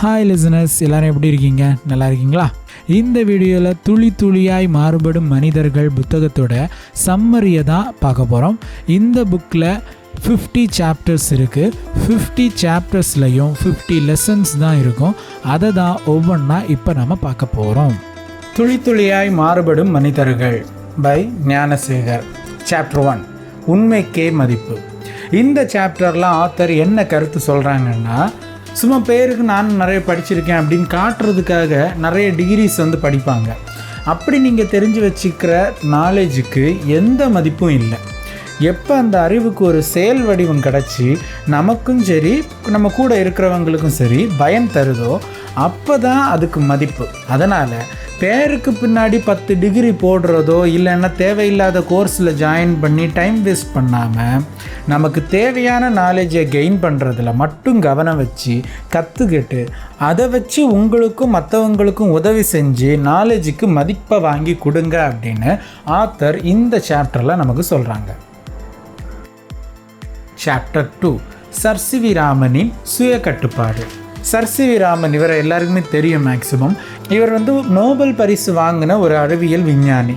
Hi listeners, எல்லோரும் எப்படி இருக்கீங்க? நல்லா இருக்கீங்களா? இந்த வீடியோவில் துளி துளியாய் மாறுபடும் மனிதர்கள் புத்தகத்தோட சம்மரியை தான் பார்க்க போகிறோம். இந்த புக்கில் 50 சாப்டர்ஸ் இருக்குது. 50 சாப்டர்ஸ்லையும் 50 லெசன்ஸ் தான் இருக்கும். அதை தான் ஒவ்வொன்றா இப்போ நம்ம பார்க்க போகிறோம். துளி துளியாய் மாறுபடும் மனிதர்கள் பை ஞானசேகர். சாப்டர் 1, உண்மைக்கே மதிப்பு. இந்த சாப்டரில் ஆத்தர் என்ன கருத்து சொல்கிறாங்கன்னா, சும்மா பேருக்கு நான் நிறைய படிச்சிருக்கேன் அப்படின்னு காட்டுறதுக்காக நிறைய டிகிரிஸ் படிப்பாங்க. அப்படி நீங்கள் தெரிஞ்சு வச்சுக்கிற நாலேஜுக்கு எந்த மதிப்பும் இல்லை. எப்போ அந்த அறிவுக்கு ஒரு செயல் வடிவம் கிடச்சி நமக்கும் சரி நம்ம கூட இருக்கிறவங்களுக்கும் சரி பயன் தருதோ அப்போ தான் அதுக்கு மதிப்பு. அதனால் பேருக்கு பின்னாடி 10 டிகிரி போடுறதோ இல்லைன்னா தேவையில்லாத கோர்ஸில் ஜாயின் பண்ணி டைம் வேஸ்ட் பண்ணாமல் நமக்கு தேவையான நாலேஜை கெயின் பண்ணுறதுல மட்டும் கவனம் வச்சு கற்றுக்கிட்டு அதை வச்சு உங்களுக்கும் மற்றவங்களுக்கும் உதவி செஞ்சு நாலேஜுக்கு மதிப்பை வாங்கி கொடுங்க அப்படின்னு ஆத்தர் இந்த சாப்டரில் நமக்கு சொல்கிறாங்க. சாப்டர் 2, சர் சி வி ராமனின் சுய கட்டுப்பாடு. சர் சி வி ராமன் இவரை எல்லாருக்குமே தெரியும் மேக்சிமம். இவர் நோபல் பரிசு வாங்கின ஒரு அறிவியல் விஞ்ஞானி.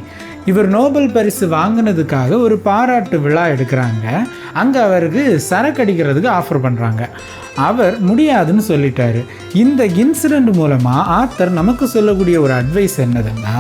இவர் நோபல் பரிசு வாங்கினதுக்காக ஒரு பாராட்டு விழா எடுக்கிறாங்க. அங்கே அவருக்கு சரக்கு அடிக்கிறதுக்கு ஆஃபர் பண்ணுறாங்க. அவர் முடியாதுன்னு சொல்லிட்டாரு. இந்த இன்சிடெண்ட் மூலமாக ஆத்தர் நமக்கு சொல்லக்கூடிய ஒரு அட்வைஸ் என்னதுன்னா,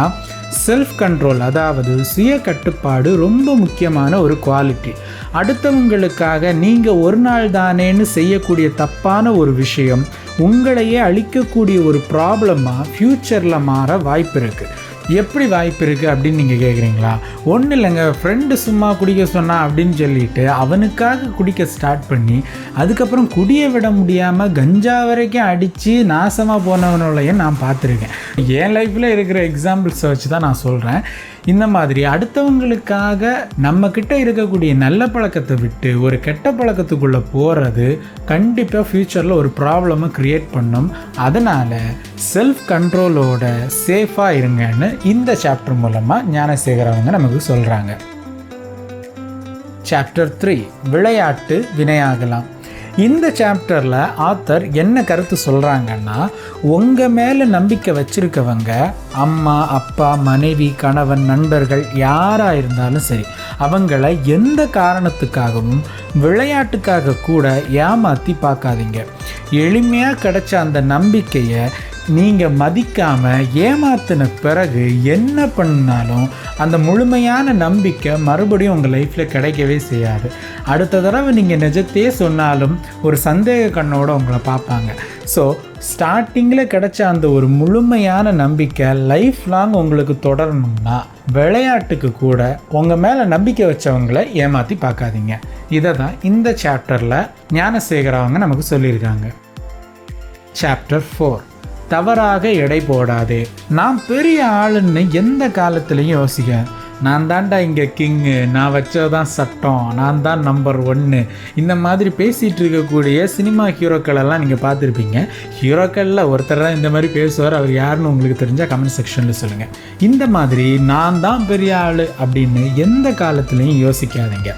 செல்ஃப் கண்ட்ரோல், அதாவது சுய கட்டுப்பாடு ரொம்ப முக்கியமான ஒரு குவாலிட்டி. அடுத்தவங்களுக்காக நீங்கள் ஒரு நாள் தானேன்னு செய்யக்கூடிய தப்பான ஒரு விஷயம் உங்களையே அழிக்கக்கூடிய ஒரு ப்ராப்ளமாக ஃப்யூச்சரில் மாற வாய்ப்பு இருக்குது. எப்படி வாய்ப்பு இருக்குது அப்படின்னு நீங்கள் கேட்குறீங்களா? ஒன்றும் இல்லைங்க, ஃப்ரெண்டு சும்மா குடிக்க சொன்னான் அப்படின்னு சொல்லிட்டு அவனுக்காக குடிக்க ஸ்டார்ட் பண்ணி அதுக்கப்புறம் குடிய விட முடியாமல் கஞ்சா வரைக்கும் அடித்து நாசமாக போனவனோலையும் நான் பார்த்துருக்கேன். என் லைஃப்பில் இருக்கிற எக்ஸாம்பிள்ஸை வச்சு தான் நான் சொல்கிறேன். இந்த மாதிரி அடுத்தவங்களுக்காக நம்மக்கிட்ட இருக்கக்கூடிய நல்ல பழக்கத்தை விட்டு ஒரு கெட்ட பழக்கத்துக்குள்ளே போகிறது கண்டிப்பாக ஃப்யூச்சரில் ஒரு ப்ராப்ளமை க்ரியேட் பண்ணும். அதனால் செல்ஃப் கண்ட்ரோலோட சேஃபாக இருங்கன்னு இந்த சாப்டர் மூலமாக ஞானசேகர் அவங்க நமக்கு சொல்கிறாங்க. சாப்டர் 3, விளையாட்டு வினையாகலாம். இந்த சாப்டரில் ஆத்தர் என்ன கருத்து சொல்கிறாங்கன்னா, உங்கள் மேலே நம்பிக்கை வச்சுருக்கவங்க அம்மா, அப்பா, மனைவி, கணவன், நண்பர்கள் யாராக இருந்தாலும் சரி, அவங்கள எந்த காரணத்துக்காகவும் விளையாட்டுக்காக கூட ஏமாற்றி பார்க்காதீங்க. எளிமையாக கிடைச்ச அந்த நம்பிக்கையை நீங்கள் மதிக்காமல் ஏமாத்தின பிறகு என்ன பண்ணாலும் அந்த முழுமையான நம்பிக்கை மறுபடியும் உங்கள் லைஃப்பில் கிடைக்கவே செய்யாது. அடுத்த தடவை நீங்கள் நிஜத்தையே சொன்னாலும் ஒரு சந்தேக கண்ணோடு உங்களை பார்ப்பாங்க. ஸோ ஸ்டார்டிங்கில் கிடைச்ச அந்த ஒரு முழுமையான நம்பிக்கை லைஃப் லாங் உங்களுக்கு தொடரணும்னா விளையாட்டுக்கு கூட உங்கள் மேலே நம்பிக்கை வச்சவங்களை ஏமாற்றி பார்க்காதீங்க. இதை தான் இந்த சாப்டரில் ஞானசேகர் அவங்க நமக்கு சொல்லியிருக்காங்க. சாப்டர் 4, தவறாக எடை போடாதே. நான் பெரிய ஆளுன்னு எந்த காலத்துலேயும் யோசிக்க, நான் தான்டா இங்கே கிங்கு, நான் வச்சதான் சட்டம், நான் தான் நம்பர் 1, இந்த மாதிரி பேசிகிட்டு இருக்கக்கூடிய சினிமா ஹீரோக்களெல்லாம் நீங்கள் பார்த்துருப்பீங்க. ஹீரோக்களில் ஒருத்தர் தான் இந்த மாதிரி பேசுவார். அவர் யாருன்னு உங்களுக்கு தெரிஞ்சால் கமெண்ட் செக்ஷனில் சொல்லுங்கள். இந்த மாதிரி நான் தான் பெரிய ஆள் அப்படின்னு எந்த காலத்துலேயும் யோசிக்காதீங்க.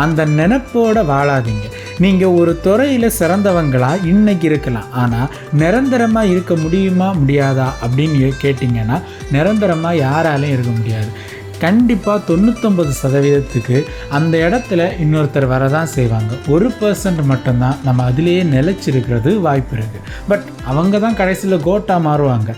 அந்த நினைப்போடு வாழாதீங்க. நீங்கள் ஒரு துறையில் சிறந்தவங்களாக இன்றைக்கி இருக்கலாம், ஆனால் நிரந்தரமாக இருக்க முடியுமா முடியாதா அப்படின்னு கேட்டிங்கன்னா நிரந்தரமாக யாராலையும் இருக்க முடியாது. கண்டிப்பாக 99% அந்த இடத்துல இன்னொருத்தர் வரதான் செய்வாங்க. 1% மட்டும்தான் நம்ம அதிலேயே நிலைச்சிருக்கிறது வாய்ப்பு இருக்குது. பட் அவங்க தான் கடைசியில் கோட்டா மாறுவாங்க.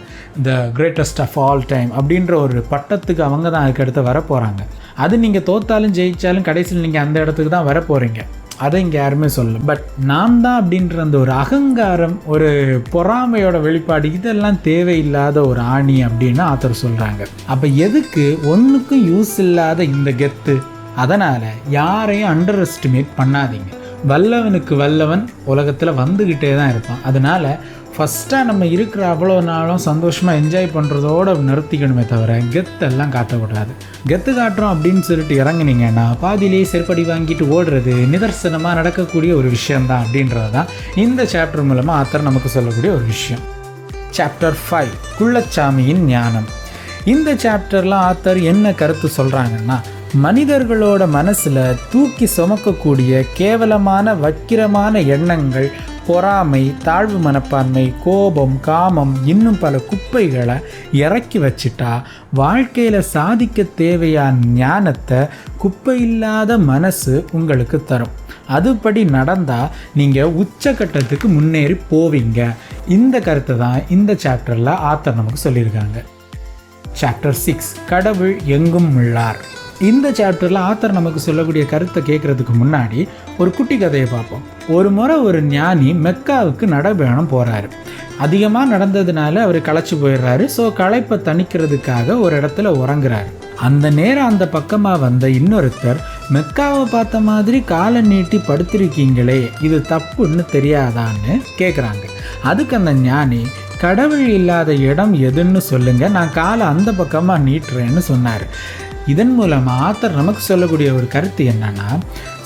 The greatest of all time அப்படின்ற ஒரு பட்டத்துக்கு அவங்க தான் அதுக்கடுத்து வர போகிறாங்க. அது நீங்கள் தோத்தாலும் ஜெயித்தாலும் கடைசியில் நீங்கள் அந்த இடத்துக்கு தான் வர போகிறீங்க. அதை இங்கே யாருமே சொல்லல. பட் நான் தான் அப்படின்ற அந்த ஒரு அகங்காரம், ஒரு பொறாமையோட வெளிப்பாடு, இதெல்லாம் தேவையில்லாத ஒரு ஆணி அப்படின்னு ஆத்தர் சொல்கிறாங்க. அப்போ எதுக்கு ஒன்றுக்கும் யூஸ் இல்லாத இந்த கெத்து? அதனால் யாரையும் அண்டர் எஸ்டிமேட் பண்ணாதீங்க. வல்லவனுக்கு வல்லவன் உலகத்தில் வந்துக்கிட்டே தான் இருப்பான். அதனால் ஃபஸ்ட்டாக நம்ம இருக்கிற அவ்வளோ நாளும் சந்தோஷமாக என்ஜாய் பண்ணுறதோடு நிறுத்திக்கணுமே தவிர கெத்தெல்லாம் காட்டக்கூடாது. கெத்து காட்டுறோம் அப்படின்னு சொல்லிட்டு இறங்குனீங்கன்னா பாதியிலேயே செருப்படி வாங்கிட்டு ஓடுறது நிதர்சனமாக நடக்கக்கூடிய ஒரு விஷயந்தான் அப்படின்றது தான் இந்த சாப்டர் மூலமாக ஆத்தர் நமக்கு சொல்லக்கூடிய ஒரு விஷயம். சாப்டர் 5, குள்ளச்சாமியின் ஞானம். இந்த சாப்டரில் ஆத்தர் என்ன கருத்து சொல்கிறாங்கன்னா, மனிதர்களோட மனசில் தூக்கி சுமக்கக்கூடிய கேவலமான வக்கிரமான எண்ணங்கள் பொறாமை, தாழ்வு மனப்பான்மை, கோபம், காமம், இன்னும் பல குப்பைகளை இறக்கி வச்சுட்டா வாழ்க்கையில் சாதிக்க தேவையான ஞானத்தை குப்பை இல்லாத மனசு உங்களுக்கு தரும். அதுபடி நடந்தால் நீங்கள் உச்சக்கட்டத்துக்கு முன்னேறி போவீங்க. இந்த கருத்தை தான் இந்த சாப்டரில் ஆத்தர் நமக்கு சொல்லியிருக்காங்க. சாப்டர் 6, கடவுள் எங்கும் உள்ளார். இந்த சாப்டரில் ஆத்தர் நமக்கு சொல்லக்கூடிய கருத்தை கேட்குறதுக்கு முன்னாடி ஒரு குட்டி கதையை பார்ப்போம். ஒரு முறை ஒரு ஞானி மெக்காவுக்கு நடைபயணம் போகிறாரு. அதிகமாக நடந்ததுனால அவர் களைச்சி போயிடுறாரு. ஸோ களைப்பை தணிக்கிறதுக்காக ஒரு இடத்துல உறங்குறாரு. அந்த நேரம் அந்த பக்கமாக வந்த இன்னொருத்தர், மெக்காவை பார்த்த மாதிரி காலை நீட்டி படுத்திருக்கீங்களே, இது தப்புன்னு தெரியாதான்னு கேட்குறாங்க. அதுக்கு அந்த ஞானி, கடவுள் இல்லாத இடம் எதுன்னு சொல்லுங்க, நான் காலை அந்த பக்கமாக நீட்டுறேன்னு சொன்னார். இதன் மூலமாக ஆத்தர் நமக்கு சொல்லக்கூடிய ஒரு கருத்து என்னன்னா,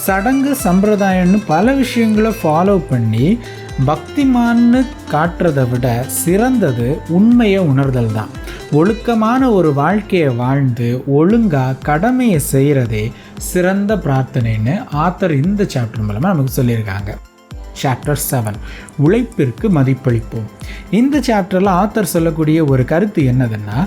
சடங்கு சம்பிரதாயம்னு பல விஷயங்களை ஃபாலோ பண்ணி பக்திமான்னு காட்டுறதை விட சிறந்தது உண்மையை உணர்தல் தான். ஒழுக்கமான ஒரு வாழ்க்கையை வாழ்ந்து ஒழுங்காக கடமையை செய்கிறதே சிறந்த பிரார்த்தனைன்னு ஆத்தர் இந்த சாப்டர் மூலமாக நமக்கு சொல்லியிருக்காங்க. சாப்டர் 7, உழைப்பிற்கு மதிப்பளிப்போம். இந்த சாப்டரில் ஆத்தர் சொல்லக்கூடிய ஒரு கருத்து என்னதுன்னா,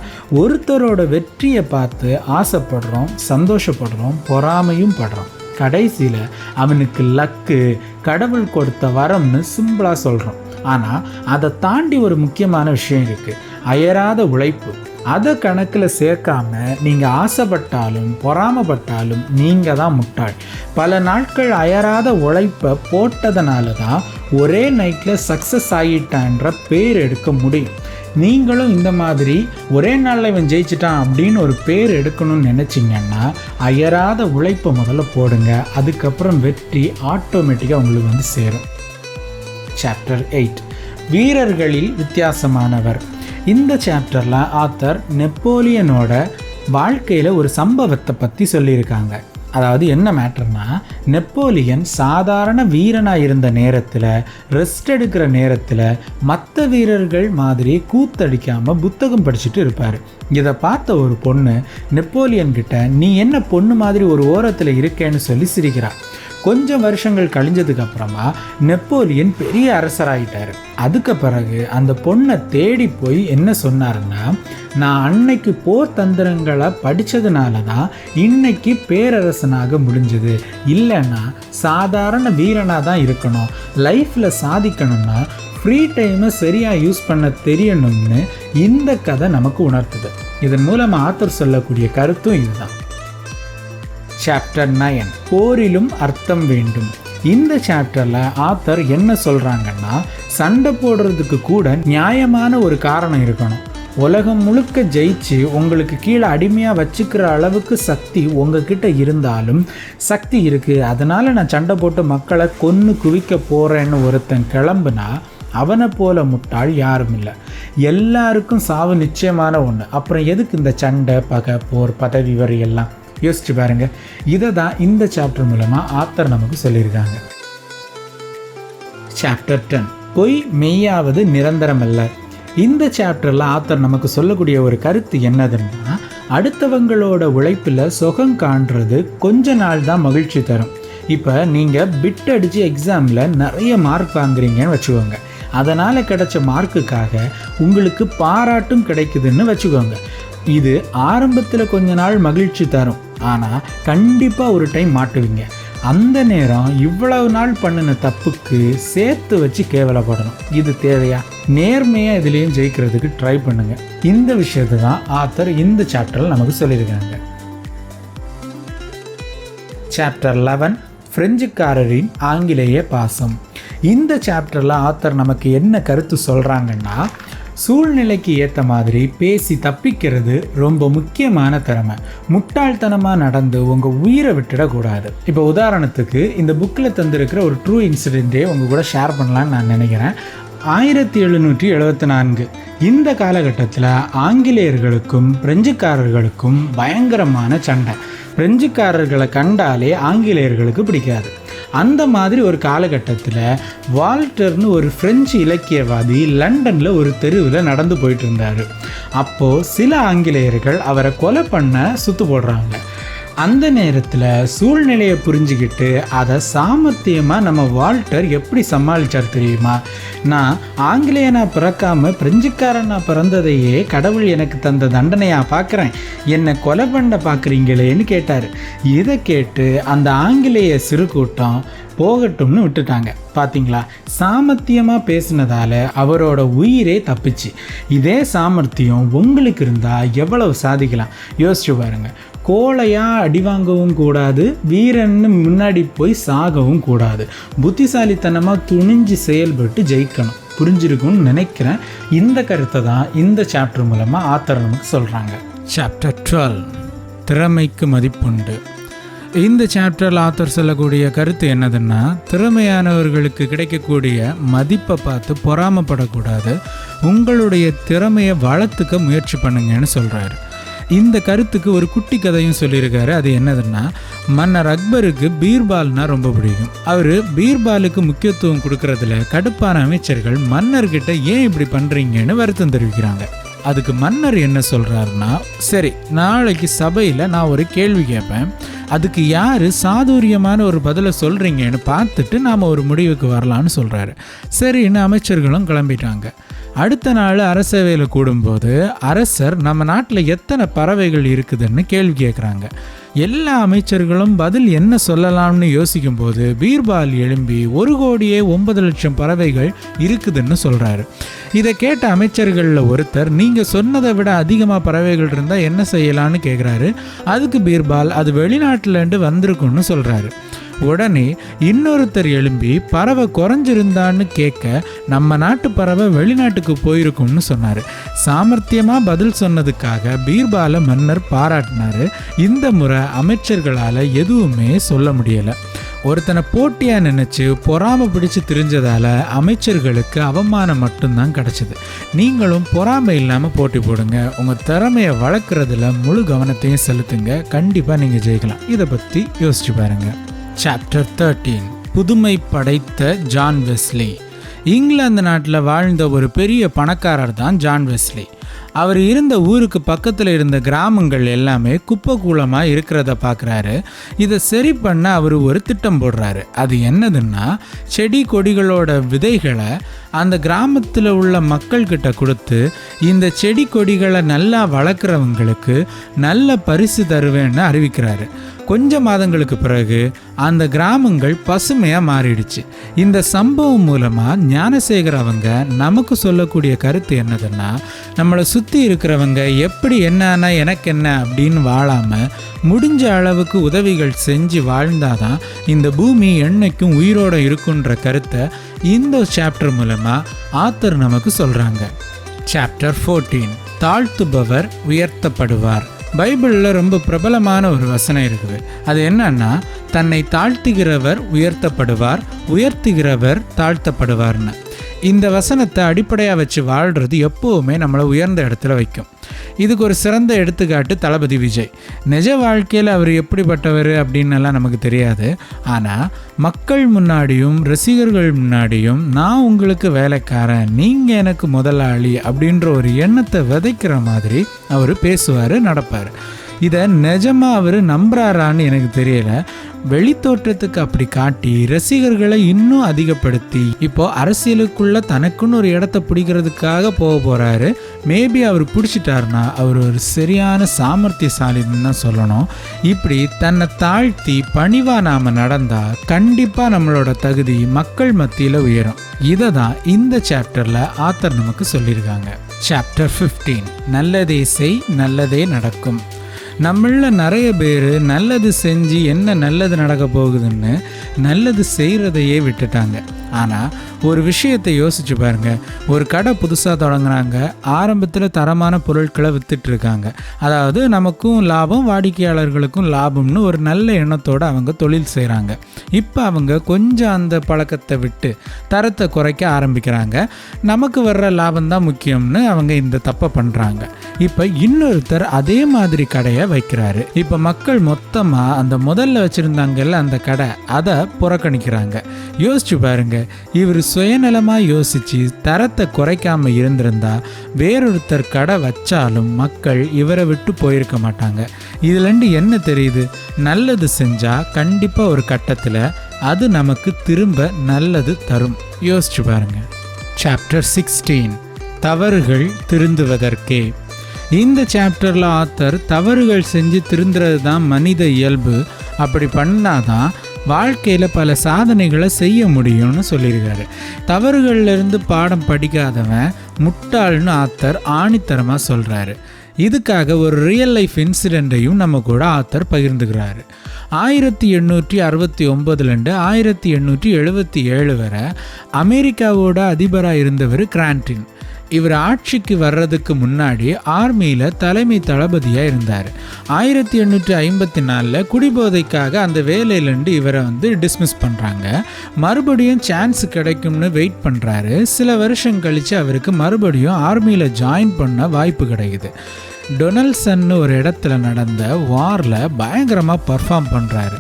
ஒருத்தரோட வெற்றியை பார்த்து ஆசைப்படுறோம், சந்தோஷப்படுறோம், பொறாமையும் படுறோம். கடைசியில் அவனுக்கு லக்கு, கடவுள் கொடுத்த வரம்னு சிம்பிளாக சொல்கிறோம். ஆனால் அதை தாண்டி ஒரு முக்கியமான விஷயம் இருக்குது, அயராத உழைப்பு. அதை கணக்கில் சேர்க்காம நீங்கள் ஆசைப்பட்டாலும் பொறாமப்பட்டாலும் நீங்கள் தான் முட்டாள். பல நாட்கள் அயராத உழைப்பை போட்டதுனால தான் ஒரே நைட்டில் சக்ஸஸ் ஆகிட்டான்ற பேர் எடுக்க முடியும். நீங்களும் இந்த மாதிரி ஒரே நாளில் இவன் ஜெயிச்சிட்டான் அப்படின்னு ஒரு பேர் எடுக்கணும்னு நினச்சிங்கன்னா அயராத உழைப்பை முதல்ல போடுங்க. அதுக்கப்புறம் வெற்றி ஆட்டோமேட்டிக்காக உங்களுக்கு வந்து சேரும். சாப்டர் 8, வீரர்களில் வித்தியாசமானவர். இந்த சாப்டரில் ஆத்தர் நெப்போலியனோட வாழ்க்கையில் ஒரு சம்பவத்தை பற்றி சொல்லியிருக்காங்க. அதாவது என்ன மேட்டர்னா, நெப்போலியன் சாதாரண வீரனாக இருந்த நேரத்தில், ரெஸ்ட் எடுக்கிற நேரத்தில் மற்ற வீரர்கள் மாதிரி கூத்தடிக்காமல் புத்தகம் படிச்சுட்டு இருப்பார். இதை பார்த்த ஒரு பொண்ணு நெப்போலியன்கிட்ட, நீ என்ன பொண்ணு மாதிரி ஒரு ஓரத்தில் இருக்கேன்னு சொல்லி சிரிக்கிறார். கொஞ்சம் வருஷங்கள் கழிஞ்சதுக்கு அப்புறமா நெப்போலியன் பெரிய அரசராகிட்டார். அதுக்கு பிறகு அந்த பொண்ணை தேடி போய் என்ன சொன்னாருன்னா, நான் அன்னைக்கு போர் தந்திரங்களை படித்ததுனால தான் இன்னைக்கு பேரரசனாக முடிஞ்சது, இல்லைன்னா சாதாரண வீரனாக தான் இருக்கணும். லைஃப்பில் சாதிக்கணும்னா ஃப்ரீ டைமை சரியாக யூஸ் பண்ண தெரியணும்னு இந்த கதை நமக்கு உணர்த்துது. இதன் மூலமாக ஆத்தர் சொல்லக்கூடிய கருத்தும் இதுதான். சாப்டர் 9, போரிலும் அர்த்தம் வேண்டும். இந்த சாப்டரில் ஆத்தர் என்ன சொல்கிறாங்கன்னா, சண்டை போடுறதுக்கு கூட நியாயமான ஒரு காரணம் இருக்கணும். உலகம் முழுக்க ஜெயிச்சு உங்களுக்கு கீழே அடிமையாக வச்சுக்கிற அளவுக்கு சக்தி உங்ககிட்ட இருந்தாலும், சக்தி இருக்குது அதனால் நான் சண்டை போட்டு மக்களை கொன்று குவிக்க போகிறேன்னு ஒருத்தன் கிளம்புனா அவனை போல முட்டாள் யாரும் இல்லை. எல்லாருக்கும் சாவு நிச்சயமான ஒன்று. அப்புறம் எதுக்கு இந்த சண்டை, பகை, போர், பதவி வரி எல்லாம்? யோசிச்சு பாருங்க. இதை தான் இந்த சாப்டர் மூலமாக ஆத்தர் நமக்கு சொல்லியிருக்காங்க. சாப்டர் 10, பொய் மெய்யாவது நிரந்தரமல்ல. இந்த சாப்டரில் ஆத்தர் நமக்கு சொல்லக்கூடிய ஒரு கருத்து என்னதுன்னா, அடுத்தவங்களோட உழைப்பில் சுகம் காண்றது கொஞ்ச நாள் தான் மகிழ்ச்சி தரும். இப்போ நீங்கள் பிட் அடித்து எக்ஸாமில் நிறைய மார்க் வாங்குறீங்கன்னு வச்சுக்கோங்க. அதனால் கிடைச்ச மார்க்குக்காக உங்களுக்கு பாராட்டும் கிடைக்குதுன்னு வச்சுக்கோங்க. இது ஆரம்பத்தில் கொஞ்ச நாள் மகிழ்ச்சி தரும், ஆனால் கண்டிப்பாக ஒரு டைம் மாட்டுவீங்க. அந்த நேரம் இவ்வளவு நாள் பண்ணின தப்புக்கு சேர்த்து வச்சு கேவலப்படணும். இது தேவையா? நேர்மையாக இதுலேயும் ஜெயிக்கிறதுக்கு ட்ரை பண்ணுங்கள். இந்த விஷயத்தை தான் ஆத்தர் இந்த சாப்டரில் நமக்கு சொல்லியிருக்காங்க. சாப்டர் 11, பிரெஞ்சுக்காரரின் ஆங்கிலேய பாசம். இந்த சாப்டரில் ஆத்தர் நமக்கு என்ன கருத்து சொல்கிறாங்கன்னா, சூழ்நிலைக்கு ஏற்ற மாதிரி பேசி தப்பிக்கிறது ரொம்ப முக்கியமான திறமை. முட்டாள்தனமாக நடந்து உங்கள் உயிரை விட்டுடக்கூடாது. இப்போ உதாரணத்துக்கு இந்த புக்கில் தந்திருக்கிற ஒரு ட்ரூ இன்சிடென்ட்டே உங்கள் கூட ஷேர் பண்ணலான்னு நான் நினைக்கிறேன். 1774 இந்த காலகட்டத்தில் ஆங்கிலேயர்களுக்கும் பிரெஞ்சுக்காரர்களுக்கும் பயங்கரமான சண்டை. பிரெஞ்சுக்காரர்களை கண்டாலே ஆங்கிலேயர்களுக்கு பிடிக்காது. அந்த மாதிரி ஒரு காலகட்டத்தில் வால்டர்னு ஒரு பிரெஞ்சு இலக்கியவாதி லண்டனில் ஒரு தெருவில் நடந்து போயிட்டு இருந்தார். அப்போது சில ஆங்கிலேயர்கள் அவரை கொலை பண்ண சுத்து போடுறாங்க. அந்த நேரத்தில் சூழ்நிலையை புரிஞ்சுக்கிட்டு அதை சாமர்த்தியமாக நம்ம வால்டர் எப்படி சமாளித்தார் தெரியுமா? நான் ஆங்கிலேயனாக பிறக்காம பிரெஞ்சுக்காரனாக பிறந்ததையே கடவுள் எனக்கு தந்த தண்டனையாக பார்க்குறேன், என்னை கொலை பண்ண பார்க்குறீங்களேன்னு கேட்டார். இதை கேட்டு அந்த ஆங்கிலேய சிறு கூட்டம் போகட்டும்னு விட்டுட்டாங்க. பார்த்தீங்களா, சாமர்த்தியமாக பேசினதால அவரோட உயிரே தப்பிச்சு. இதே சாமர்த்தியம் உங்களுக்கு இருந்தால் எவ்வளவு சாதிக்கலாம் யோசிச்சு பாருங்க. கோழையாக அடி வாங்கவும் கூடாது, வீரன்னு முன்னாடி போய் சாகவும் கூடாது, புத்திசாலித்தனமாக துணிஞ்சு செயல்பட்டு ஜெயிக்கணும். புரிஞ்சிருக்கும்னு நினைக்கிறேன். இந்த கருத்தை தான் இந்த சாப்டர் மூலமாக ஆத்தர் நமக்கு சொல்கிறாங்க. சாப்டர் 12, திறமைக்கு மதிப்புண்டு. இந்த சாப்டரில் ஆத்தர் சொல்லக்கூடிய கருத்து என்னதுன்னா, திறமையானவர்களுக்கு கிடைக்கக்கூடிய மதிப்பை பார்த்து பொறாமப்படக்கூடாது, உங்களுடைய திறமையை வளர்த்துக்க முயற்சி பண்ணுங்கன்னு சொல்கிறாரு. இந்த கருத்துக்கு ஒரு குட்டி கதையும் சொல்லியிருக்காரு. அது என்னதுன்னா, மன்னர் அக்பருக்கு பீர்பால்னால் ரொம்ப பிடிக்கும். அவர் பீர்பாலுக்கு முக்கியத்துவம் கொடுக்கறதுல கடுப்பான அமைச்சர்கள் மன்னர்கிட்ட ஏன் இப்படி பண்ணுறீங்கன்னு வருத்தம் தெரிவிக்கிறாங்க. அதுக்கு மன்னர் என்ன சொல்கிறாருன்னா, சரி, நாளைக்கு சபையில் நான் ஒரு கேள்வி கேட்பேன், அதுக்கு யார் சாதுரியமான ஒரு பதிலை சொல்கிறீங்கன்னு பார்த்துட்டு நாம் ஒரு முடிவுக்கு வரலான்னு சொல்கிறாரு. சரின்னு அமைச்சர்களும் கிளம்பிட்டாங்க. அடுத்த நாள் அரசவையில் கூடும்போது அரசர் நம்ம நாட்டில் எத்தனை பறவைகள் இருக்குதுன்னு கேள்வி கேட்குறாங்க. எல்லா அமைச்சர்களும் பதில் என்ன சொல்லலாம்னு யோசிக்கும்போது பீர்பால் எழும்பி 1,09,00,000 பறவைகள் இருக்குதுன்னு சொல்கிறாரு. இதை கேட்ட அமைச்சர்களில் ஒருத்தர், நீங்கள் சொன்னதை விட அதிகமாக பறவைகள் இருந்தால் என்ன செய்யலான்னு கேட்குறாரு. அதுக்கு பீர்பால், அது வெளிநாட்டிலேருந்து வந்திருக்குன்னு சொல்கிறாரு. உடனே இன்னொருத்தர் எழும்பி, பறவை குறைஞ்சிருந்தான்னு கேட்க, நம்ம நாட்டு பறவை வெளிநாட்டுக்கு போயிருக்கும்னு சொன்னார். சாமர்த்தியமாக பதில் சொன்னதுக்காக பீர்பாலை மன்னர் பாராட்டினார். இந்த முறை அமைச்சர்களால் எதுவுமே சொல்ல முடியலை. ஒருத்தனை போட்டியாக நினச்சி பொறாமை பிடிச்சி திரிஞ்சதால் அமைச்சர்களுக்கு அவமானம் மட்டும்தான் கிடச்சிது. நீங்களும் பொறாமை இல்லாமல் போட்டி போடுங்க, உங்கள் திறமையை வளர்க்குறதுல முழு கவனத்தையும் செலுத்துங்க, கண்டிப்பாக நீங்கள் ஜெயிக்கலாம். இதை பற்றி யோசிச்சு பாருங்கள். சாப்டர் 13, புதுமை படைத்த ஜான் வெஸ்லி. இங்கிலாந்து நாட்டில் வாழ்ந்த ஒரு பெரிய பணக்காரர் தான் ஜான் வெஸ்லி. அவர் இருந்த ஊருக்கு பக்கத்தில் இருந்த கிராமங்கள் எல்லாமே குப்பை கூலமாக இருக்கிறத பார்க்குறாரு. இதை சரி பண்ண அவர் ஒரு திட்டம் போடுறாரு. அது என்னதுன்னா, செடி கொடிகளோட விதைகளை அந்த கிராமத்தில் உள்ள மக்கள்கிட்ட கொடுத்து, இந்த செடி கொடிகளை நல்லா வளர்க்குறவங்களுக்கு நல்ல பரிசு தருவேன்னு அறிவிக்கிறாரு. கொஞ்ச மாதங்களுக்கு பிறகு அந்த கிராமங்கள் பசுமையாக மாறிடுச்சு. இந்த சம்பவம் மூலமாக ஞானசேகர் அவங்க நமக்கு சொல்லக்கூடிய கருத்து என்னதுன்னா, நம்மளை சுற்றி இருக்கிறவங்க எப்படி என்னன்னா எனக்கு என்ன அப்படின்னு வாழாமல் முடிஞ்ச அளவுக்கு உதவிகள் செஞ்சு வாழ்ந்தாதான் இந்த பூமி என்னைக்கும் உயிரோடு இருக்குன்ற கருத்தை இந்த சாப்டர் மூலமாக ஆத்தர் நமக்கு சொல்கிறாங்க. சாப்டர் 14, தாழ்த்துபவர் உயர்த்தப்படுவார். பைபிளில் ரொம்ப பிரபலமான ஒரு வசனம் இருக்குது. அது என்னன்னா, தன்னை தாழ்த்துகிறவர் உயர்த்தப்படுவார், உயர்த்துகிறவர் தாழ்த்தப்படுவார்னு. இந்த வசனத்தை அடிப்படையாக வச்சு வாழ்கிறது எப்போவுமே நம்மளை உயர்ந்த இடத்துல வைக்கும். இதுக்கு ஒரு சிறந்த எடுத்துக்காட்டு தளபதி விஜய். நிஜ வாழ்க்கையில் அவர் எப்படிப்பட்டவர் அப்படின்னெல்லாம் நமக்கு தெரியாது. ஆனால் மக்கள் முன்னாடியும் ரசிகர்கள் முன்னாடியும் நான் உங்களுக்கு வேலைக்காரன், நீங்கள் எனக்கு முதலாளி அப்படின்ற ஒரு எண்ணத்தை விதைக்கிற மாதிரி அவர் பேசுவார், நடப்பார். இதை நிஜமாக அவர் நம்புறாரான்னு எனக்கு தெரியல. வெளித்தோற்றத்துக்கு அப்படி காட்டி ரசிகர்களை இன்னும் அதிகப்படுத்தி இப்போ அரசியலுக்குள்ள தனக்குன்னு ஒரு இடத்த பிடிக்கிறதுக்காக போக போகிறாரு. மேபி அவர் பிடிச்சிட்டாருன்னா அவர் ஒரு சரியான சாமர்த்தியசாலின்னு தான் சொல்லணும். இப்படி தன்னை தாழ்த்தி பணிவாக நாம் நடந்தால் கண்டிப்பாக நம்மளோட தகுதி மக்கள் மத்தியில் உயரும். இதை தான் இந்த சாப்டரில் ஆத்தர் நமக்கு சொல்லியிருக்காங்க. சாப்டர் 15, நல்லதே செய் நல்லதே நடக்கும். நம்மள நிறைய பேர் நல்லது செஞ்சு என்ன நல்லது நடக்க போகுதுன்னு நல்லது செய்கிறதையே விட்டுட்டாங்க. ஆனால் ஒரு விஷயத்தை யோசிச்சு பாருங்க. ஒரு கடை புதுசாக தொடங்குறாங்க, ஆரம்பத்தில் தரமான பொருட்களை விற்றுட்ருக்காங்க. அதாவது நமக்கும் லாபம், வாடிக்கையாளர்களுக்கும் லாபம்னு ஒரு நல்ல எண்ணத்தோடு அவங்க தொழில் செய்கிறாங்க. இப்போ அவங்க கொஞ்சம் அந்த பழக்கத்தை விட்டு தரத்தை குறைக்க ஆரம்பிக்கிறாங்க. நமக்கு வர்ற லாபம்தான் முக்கியம்னு அவங்க இந்த தப்பை பண்ணுறாங்க. இப்போ இன்னொருத்தர் அதே மாதிரி கடையை வைக்கிறாரு. இப்போ மக்கள் மொத்தமாக அந்த முதல்ல வச்சுருந்தாங்கல்ல அந்த கடை, அதை புறக்கணிக்கிறாங்க. யோசிச்சு பாருங்க, இவர் சுயநலமாக யோசித்து தரத்தை குறைக்காமல் இருந்திருந்தா வேறொருத்தர் கடை வச்சாலும் மக்கள் இவரை விட்டு போயிருக்க மாட்டாங்க. இதுலேருந்து என்ன தெரியுது? நல்லது செஞ்சால் கண்டிப்பாக ஒரு கட்டத்தில் அது நமக்கு திரும்ப நல்லது தரும். யோசிச்சு பாருங்க. சாப்டர் 16, தவறுகள் திருந்துவதற்கே. இந்த சாப்டரில் ஆத்தர் தவறுகள் செஞ்சு திருந்துறது தான் மனித இயல்பு, அப்படி பண்ணாதான் வாழ்க்கையில் பல சாதனைகளை செய்ய முடியும்னு சொல்லியிருக்காரு. தவறுகள்லேருந்து பாடம் படிக்காதவன் முட்டாள்னு ஆத்தர் ஆணித்தரமாக சொல்கிறாரு. இதுக்காக ஒரு ரியல் லைஃப் இன்சிடெண்ட்டையும் நம்ம கூட ஆத்தர் பகிர்ந்துக்கிறாரு. 1869 1877 வரை அமெரிக்காவோட அதிபராக இருந்தவர் கிரான்டின். இவர் ஆட்சிக்கு வர்றதுக்கு முன்னாடி ஆர்மியில் தலைமை தளபதியாக இருந்தார். 1854 குடிபோதைக்காக அந்த வேலையிலேருந்து இவரை டிஸ்மிஸ் பண்ணுறாங்க. மறுபடியும் சான்ஸ் கிடைக்கும்னு வெயிட் பண்ணுறாரு. சில வருஷம் கழித்து அவருக்கு மறுபடியும் ஆர்மியில் ஜாயின் பண்ண வாய்ப்பு கிடைக்குது. டொனால்ட்சன்னு ஒரு இடத்துல நடந்த வாரில் பயங்கரமாக பர்ஃபார்ம் பண்ணுறாரு.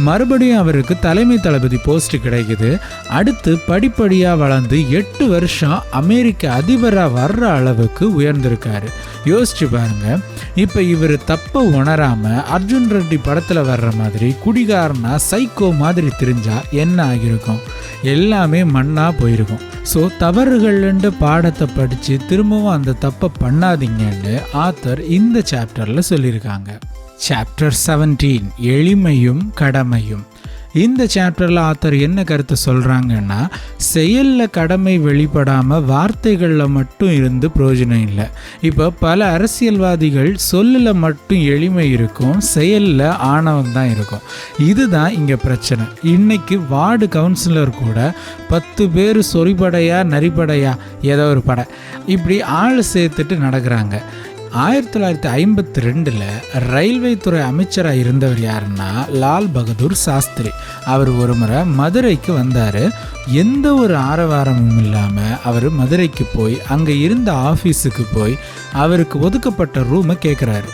மறுபடியும் அவருக்கு தலைமை தளபதி போஸ்ட் கிடைக்குது. அடுத்து படிப்படியாக வளர்ந்து 8 வருஷம் அமெரிக்க அதிபராக வர்ற அளவுக்கு உயர்ந்திருக்காரு. யோசிச்சு பாருங்க. இப்போ இவர் தப்பை உணராமல் அர்ஜுன் ரெட்டி படத்தில் வர்ற மாதிரி குடிகாரனா சைக்கோ மாதிரி தெரிஞ்சா என்ன ஆகியிருக்கும்? எல்லாமே மண்ணாக போயிருக்கும். ஸோ தவறுகள்ன்ற பாடத்தை படித்து திரும்பவும் அந்த தப்பை பண்ணாதீங்கன்னு ஆத்தர் இந்த சாப்டரில் சொல்லியிருக்காங்க. சாப்டர் 17, எளிமையும் கடமையும். இந்த சாப்டரில் ஆத்தர் என்ன கருத்தை சொல்கிறாங்கன்னா, செயலில் கடமை வெளிப்படாமல் வார்த்தைகளில் மட்டும் இருந்து பிரயோஜனம் இல்லை. இப்போ பல அரசியல்வாதிகள் சொல்லில் மட்டும் எளிமை இருக்கும், செயலில் ஆணவம் தான் இருக்கும். இதுதான் இங்கே பிரச்சனை. இன்றைக்கி வார்டு கவுன்சிலர் கூட 10 பேர் சொறிபடையா நரிப்படையா ஏதோ ஒரு படை இப்படி ஆள் சேர்த்துட்டு நடக்கிறாங்க. 1952 ரயில்வே துறை அமைச்சராக இருந்தவர் யாருன்னா லால் பகதூர் சாஸ்திரி. அவர் ஒரு முறை மதுரைக்கு வந்தார். எந்த ஒரு ஆரவாரமும் இல்லாமல் அவர் மதுரைக்கு போய் அங்கே இருந்த ஆஃபீஸுக்கு போய் அவருக்கு ஒதுக்கப்பட்ட ரூமை கேட்குறாரு.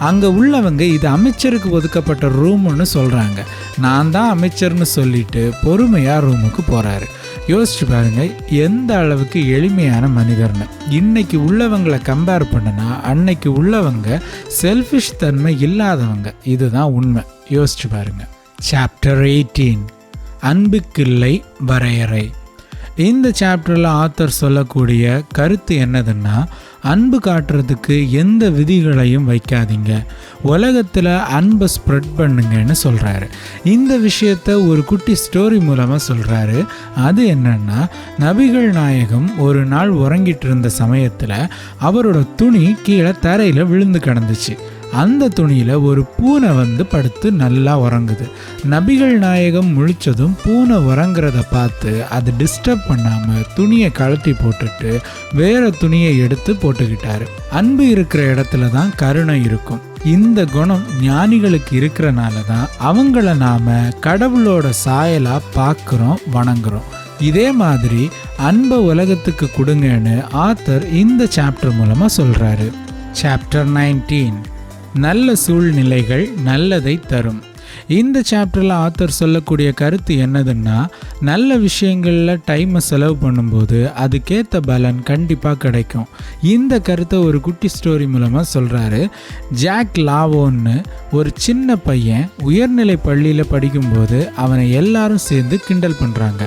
அங்கே உள்ளவங்க இது அமைச்சருக்கு ஒதுக்கப்பட்ட ரூம்னு சொல்கிறாங்க. நான் தான் அமைச்சர்னு சொல்லிட்டு பொறுமையாக ரூமுக்கு போகிறாரு. யோசிச்சு பாருங்க எந்த அளவுக்கு எளிமையான மனிதர்னு. இன்னைக்கு உள்ளவங்களை கம்பேர் பண்ணுனா அன்னைக்கு உள்ளவங்க செல்ஃபிஷ் தன்மை இல்லாதவங்க. இதுதான் உண்மை. யோசிச்சு பாருங்க. சாப்டர் 18, அன்புக்கில்லை வரையறை. இந்த சாப்டரில் ஆத்தர் சொல்லக்கூடிய கருத்து என்னதுன்னா, அன்பு காட்டுறதுக்கு எந்த விதிகளையும் வைக்காதீங்க, உலகத்தில் அன்பை ஸ்ப்ரெட் பண்ணுங்கன்னு சொல்கிறாரு. இந்த விஷயத்த ஒரு குட்டி ஸ்டோரி மூலமாக சொல்கிறாரு. அது என்னன்னா, நபிகள் நாயகம் ஒரு நாள் உறங்கிட்டு இருந்த சமயத்தில் அவரோட துணி கீழே தரையில் விழுந்து கிடந்துச்சு. அந்த துணியில் ஒரு பூனை படுத்து நல்லா உறங்குது. நபிகள் நாயகம் முழிச்சதும் பூனை உறங்குறத பார்த்து அது டிஸ்டர்ப் பண்ணாமல் துணியை கழட்டி போட்டுட்டு வேற துணியை எடுத்து போட்டுக்கிட்டாரு. அன்பு இருக்கிற இடத்துல தான் கருணை இருக்கும். இந்த குணம் ஞானிகளுக்கு இருக்கிறனால தான் அவங்கள நாம கடவுளோட சாயலா பார்க்குறோம், வணங்குறோம். இதே மாதிரி அன்பை உலகத்துக்கு கொடுங்கன்னு ஆத்தர் இந்த சாப்டர் மூலமாக சொல்கிறாரு. சாப்டர் 19, நல்ல சூழ்நிலைகள் நல்லதை தரும். இந்த சாப்டரில் ஆத்தர் சொல்லக்கூடிய கருத்து என்னதுன்னா, நல்ல விஷயங்களில் டைமை செலவு பண்ணும்போது அதுக்கேற்ற பலன் கண்டிப்பாக கிடைக்கும். இந்த கருத்தை ஒரு குட்டி ஸ்டோரி மூலமாக சொல்கிறாரு. ஜாக் லாவோன்னு ஒரு சின்ன பையன் உயர்நிலை பள்ளியில் படிக்கும்போது அவனை எல்லாரும் சேர்ந்து கிண்டல் பண்ணுறாங்க.